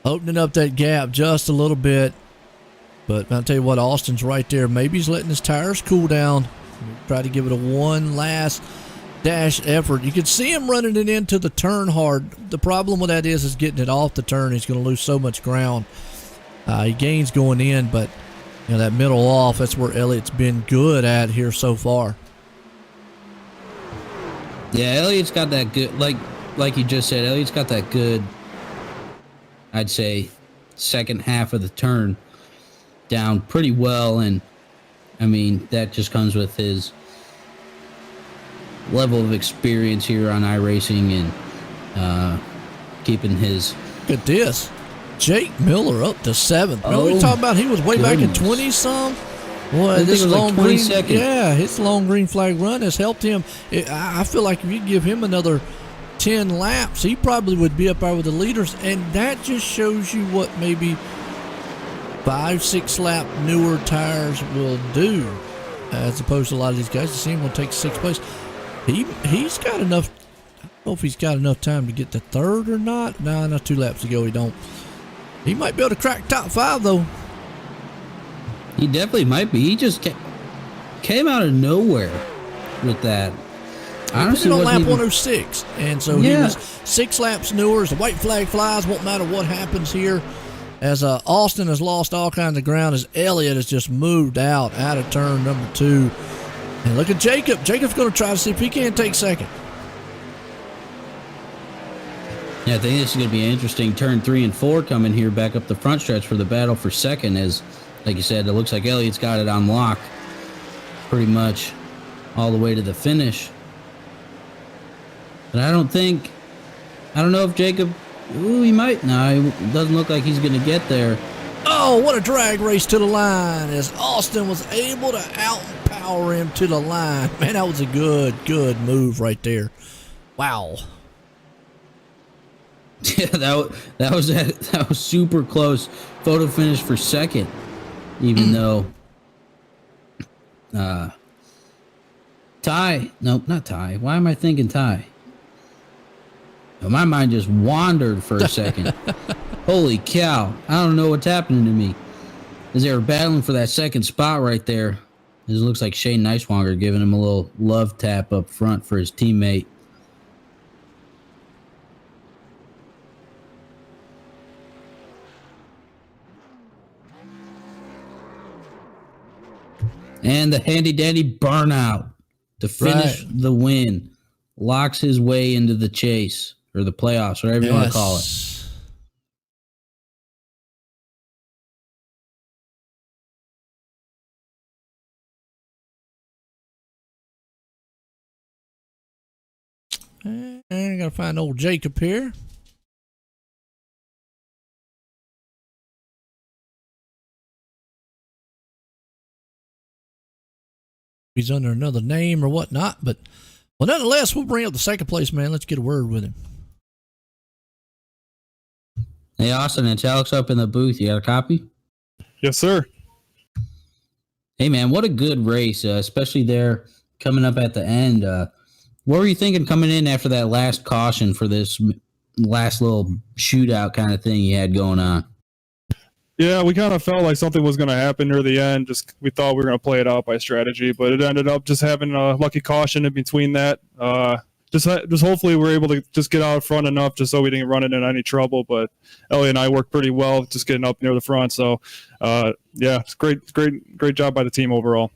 opening up that gap just a little bit. But I'll tell you what, Austin's right there. Maybe he's letting his tires cool down. Try to give it a one last dash effort. You can see him running it into the turn hard. The problem with that is getting it off the turn. He's going to lose so much ground. He gains going in, but you know, that middle off, that's where Elliott's been good at here so far. Yeah, Elliott's got that good, like you just said, Elliott's got that good, I'd say, second half of the turn down pretty well. And I mean, that just comes with his level of experience here on iRacing and keeping his... Look at this. Jake Miller up to 7th. Remember we talking about he was way back in 20-some? Boy, I think this it was like long 20 green, seconds. yeah, his long green flag run has helped him. I feel like if you give him another 10 laps, he probably would be up there with the leaders, and that just shows you what maybe 5-6 lap newer tires will do, as opposed to a lot of these guys. You see him going to take 6th place. He's got enough. I don't know if he's got enough time to get to 3rd or not. No, not 2 laps to go. He don't. He might be able to crack top 5 though. He definitely might be. He just came out of nowhere with that. Honestly, on lap wasn't even- 106, and so he was 6 laps newer. As the white flag flies, won't matter what happens here. As Austin has lost all kinds of ground, as Elliott has just moved out of turn number 2. And look at Jacob. Jacob's going to try to see if he can't take 2nd. Yeah, I think this is going to be an interesting turn 3 and 4 coming here back up the front stretch for the battle for 2nd. As, like you said, it looks like Elliott's got it on lock pretty much all the way to the finish. But I don't know if Jacob, he might. No, it doesn't look like he's going to get there. Oh, what a drag race to the line as Austin was able to outpower him to the line. Man, that was a good move right there. Wow. Yeah, that was super close. Photo finish for 2nd, even though Ty. Nope, not Ty. Why am I thinking Ty? No, my mind just wandered for a second. Holy cow! I don't know what's happening to me. As they were battling for that 2nd spot right there, it looks like Shane Neiswanger giving him a little love tap up front for his teammate. And the handy-dandy burnout to finish the win. Locks his way into the chase, or the playoffs, whatever you want to call it. I gotta find old Jacob here. He's under another name or whatnot, but well, nonetheless, we'll bring up the 2nd place man. Let's get a word with him. Hey, Austin, it's Alex up in the booth. You got a copy? Yes, sir. Hey, man, what a good race, especially there coming up at the end. What were you thinking coming in after that last caution for this last little shootout kind of thing you had going on? Yeah, we kind of felt like something was going to happen near the end. Just we thought we were going to play it out by strategy, but it ended up just having a lucky caution in between that. Just hopefully we're able to just get out front enough just so we didn't run into any trouble. But Elliot and I worked pretty well just getting up near the front. So, yeah, it's great job by the team overall.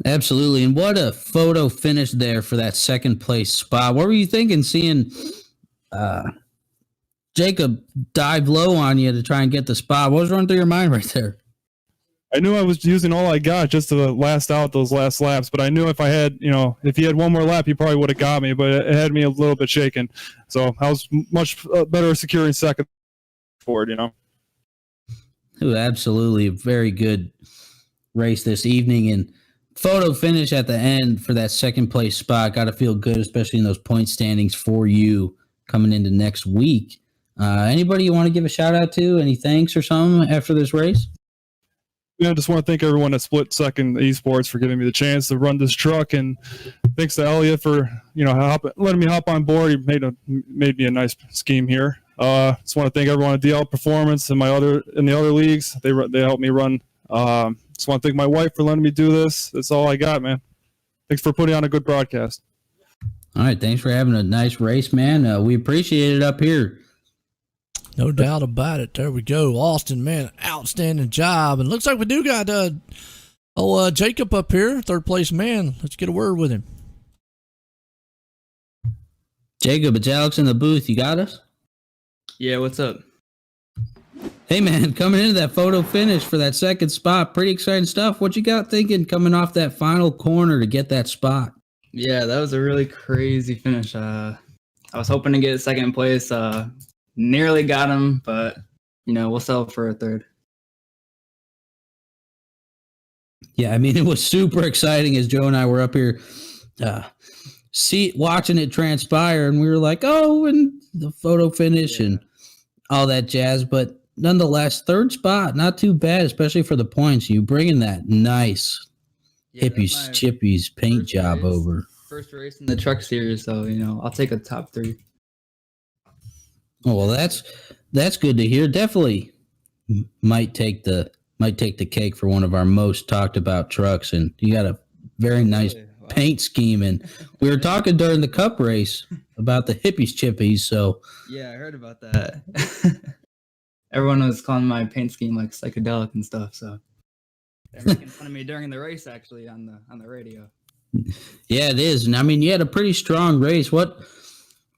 Absolutely. And what a photo finish there for that 2nd place spot. What were you thinking seeing Jacob dive low on you to try and get the spot? What was running through your mind right there? I knew I was using all I got just to last out those last laps, but I knew if he had one more lap, he probably would have got me, but it had me a little bit shaken. So I was much better securing 2nd forward, Ooh, absolutely. A very good race this evening, and photo finish at the end for that 2nd place spot. Got to feel good, especially in those point standings for you coming into next week. Anybody you want to give a shout out to? Any thanks or something after this race? I just want to thank everyone at Split Second Esports for giving me the chance to run this truck, and thanks to Elliot for letting me hop on board. He made me a nice scheme here. Just want to thank everyone at DL Performance and in the other leagues. They helped me run. Just want to thank my wife for letting me do this. That's all I got, man. Thanks for putting on a good broadcast. All right, thanks for having a nice race, man. We appreciate it up here. No doubt about it. There we go. Austin, man, outstanding job. And looks like we do got Jacob up here, 3rd place man. Let's get a word with him. Jacob, it's Alex in the booth. You got us? Yeah, what's up? Hey, man, coming into that photo finish for that 2nd spot. Pretty exciting stuff. What you got thinking coming off that final corner to get that spot? Yeah, that was a really crazy finish. I was hoping to get 2nd place. Nearly got him, but we'll settle for a 3rd. Yeah, I mean, it was super exciting as Joe and I were up here watching it transpire, and we were like, oh, and the photo finish and all that jazz. But nonetheless, third spot, not too bad, especially for the points. You bringing that nice hippies, chippies paint job over. First race in the truck series, so I'll take a top 3. Oh, well, that's good to hear. Definitely might take the cake for one of our most talked about trucks, and you got a very nice paint scheme. And we were talking during the Cup race about the hippies chippies. So yeah, I heard about that. Everyone was calling my paint scheme like psychedelic and stuff. So they're making fun of me during the race, actually, on the radio. Yeah, it is. And I mean, you had a pretty strong race. What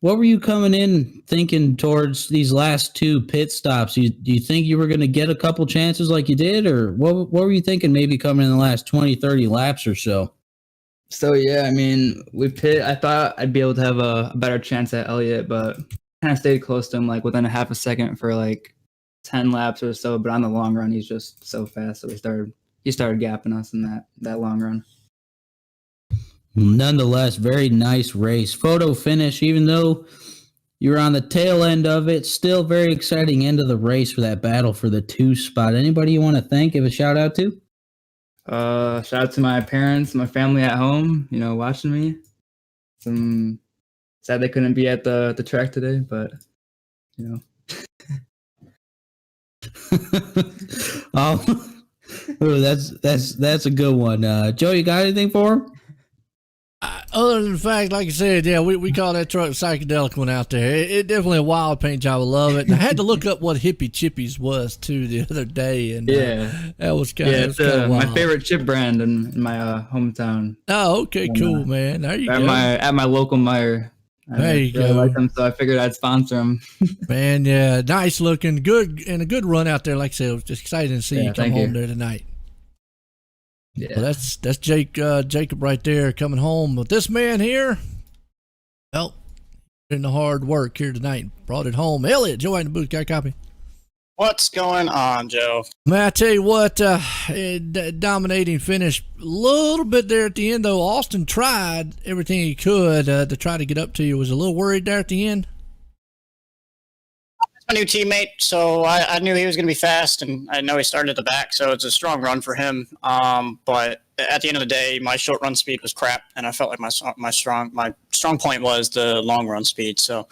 were you coming in thinking towards these last 2 pit stops? Do you think you were going to get a couple chances like you did, or what were you thinking maybe coming in the last 20, 30 laps or so? So, yeah, I mean, I thought I'd be able to have a better chance at Elliott, but kind of stayed close to him, like within a half a second for like 10 laps or so. But on the long run, he's just so fast. So he started gapping us in that long run. Nonetheless, very nice race. Photo finish, even though you were on the tail end of it, still very exciting end of the race for that battle for the 2 spot. Anybody you want to thank, give a shout out to? Shout out to my parents, my family at home, watching me. Some sad they couldn't be at the track today, but Oh, that's a good one. Joe, you got anything for him? Other than the fact, like I said, yeah, we call that truck psychedelic one out there. It definitely a wild paint job. I love it. And I had to look up what hippie chippies was too the other day, and that was kind of wild. My favorite chip brand in my hometown. Oh, okay, cool, man. There you go. At my local Meijer. There you go. I like them, so I figured I'd sponsor them. Man, yeah, nice looking, good, and a good run out there. Like I said, it was just exciting to see you come home there tonight. Yeah, well, that's Jacob right there coming home. But this man here, well, in the hard work here tonight, brought it home. Elliot, Joe in the booth, got a copy. What's going on, Joe? Man, I tell you what, dominating finish a little bit there at the end, though. Austin tried everything he could to try to get up to you. Was a little worried there at the end. My new teammate, so I knew he was going to be fast, and I know he started at the back, so it's a strong run for him. But at the end of the day, my short run speed was crap, and I felt like my strong point was the long run speed. So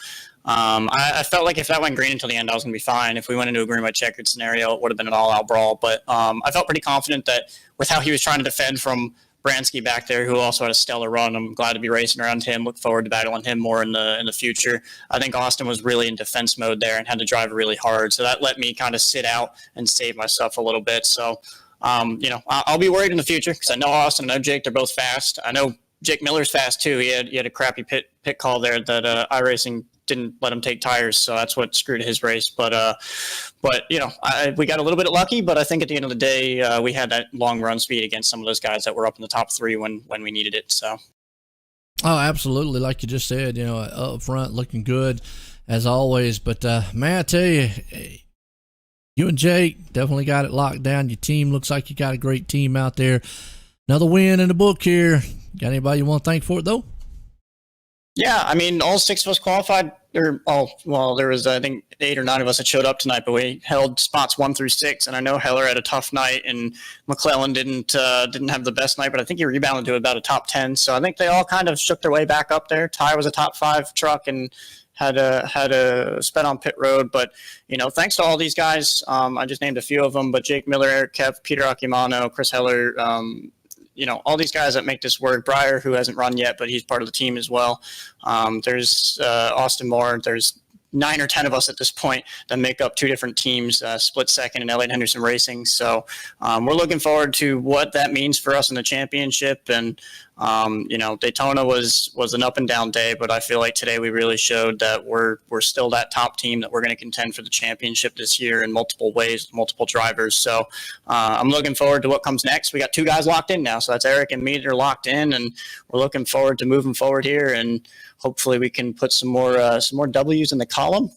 I felt like if that went green until the end, I was going to be fine. If we went into a green white checkered scenario, it would have been an all-out brawl. But I felt pretty confident that with how he was trying to defend from Bransky back there, who also had a stellar run. I'm glad to be racing around him. Look forward to battling him more in the future. I think Austin was really in defense mode there and had to drive really hard. So that let me kind of sit out and save myself a little bit. So, I'll be worried in the future because I know Austin, I know Jake, they're both fast. I know Jake Miller's fast too. He had a crappy pit call there that iRacing didn't let him take tires, so that's what screwed his race. But we got a little bit lucky. But I think at the end of the day, we had that long run speed against some of those guys that were up in the top 3 when we needed it. So, oh, absolutely, like you just said, up front looking good as always. But man, I tell you, you and Jake definitely got it locked down. Your team looks like you got a great team out there. Another win in the book here. Got anybody you want to thank for it though? Yeah, I mean, all 6 of us qualified. There was, I think, 8 or 9 of us that showed up tonight, but we held spots 1 through 6. And I know Heller had a tough night, and McClellan didn't have the best night, but I think he rebounded to about a top 10. So I think they all kind of shook their way back up there. Ty was a top 5 truck and had a sped on pit road. But thanks to all these guys. I just named a few of them, but Jake Miller, Eric Kev, Peter Akimano, Chris Heller. All these guys that make this work. Breyer, who hasn't run yet, but he's part of the team as well. There's Austin Moore. There's 9 or 10 of us at this point that make up 2 different teams, Split Second and Elliott Henderson Racing. So we're looking forward to what that means for us in the championship. And, Daytona was an up and down day, but I feel like today we really showed that we're still that top team, that we're going to contend for the championship this year in multiple ways, multiple drivers. So I'm looking forward to what comes next. We got 2 guys locked in now. So that's Eric and me that are locked in, and we're looking forward to moving forward here. And hopefully we can put some more W's in the column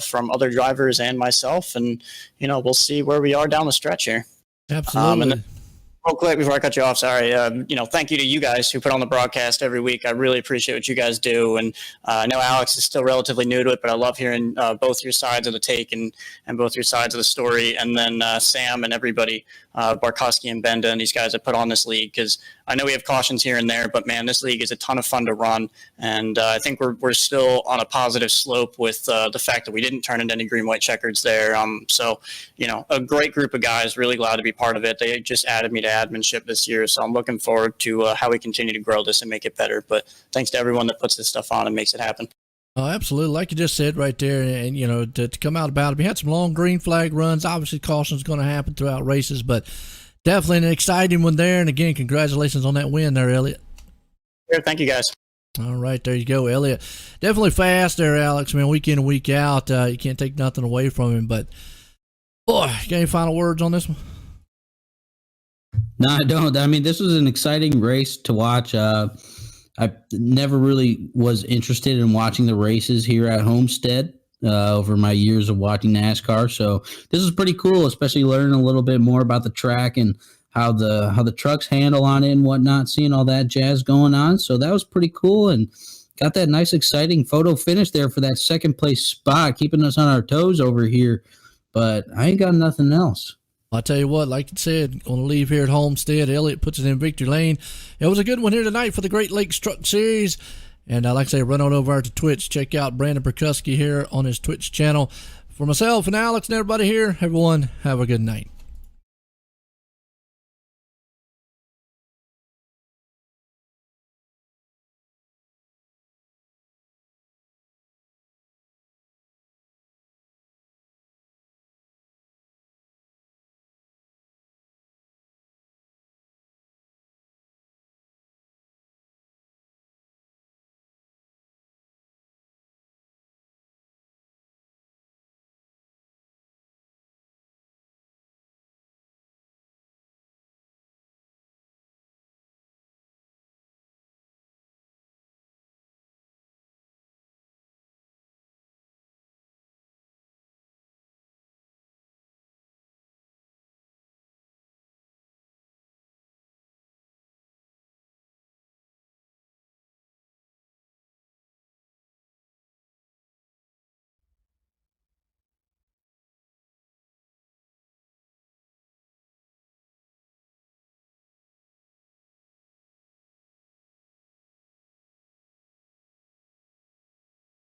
from other drivers and myself, and we'll see where we are down the stretch here. Absolutely. Real quick before I cut you off, sorry. Thank you to you guys who put on the broadcast every week. I really appreciate what you guys do, and I know Alex is still relatively new to it, but I love hearing both your sides of the take and both your sides of the story. And then Sam and everybody, Barkowski and Benda, and these guys that put on this league, because I know we have cautions here and there, but man, this league is a ton of fun to run, and I think we're still on a positive slope with the fact that we didn't turn into any green-white checkers there. So a great group of guys. Really glad to be part of it. They just added me to adminship this year, so I'm looking forward to how we continue to grow this and make it better. But thanks to everyone that puts this stuff on and makes it happen. Oh, absolutely. Like you just said right there, and to come out about it. We had some long green flag runs. Obviously, caution's going to happen throughout races, but definitely an exciting one there. And again, congratulations on that win there, Elliot. Sure, thank you, guys. All right, there you go, Elliot. Definitely fast there, Alex. Man, week in and week out, you can't take nothing away from him. But boy, got any final words on this one? No, I don't. I mean, this was an exciting race to watch. I never really was interested in watching the races here at Homestead over my years of watching NASCAR. So this is pretty cool, especially learning a little bit more about the track and how the trucks handle on it and whatnot, seeing all that jazz going on. So that was pretty cool, and got that nice, exciting photo finish there for that second place spot, keeping us on our toes over here. But I ain't got nothing else. I'll tell you what, like you said, going to leave here at Homestead. Elliot puts it in victory lane. It was a good one here tonight for the Great Lakes Truck Series. And like I say, run on over to Twitch. Check out Brandon Perkuski here on his Twitch channel. For myself and Alex and everybody here, everyone, have a good night.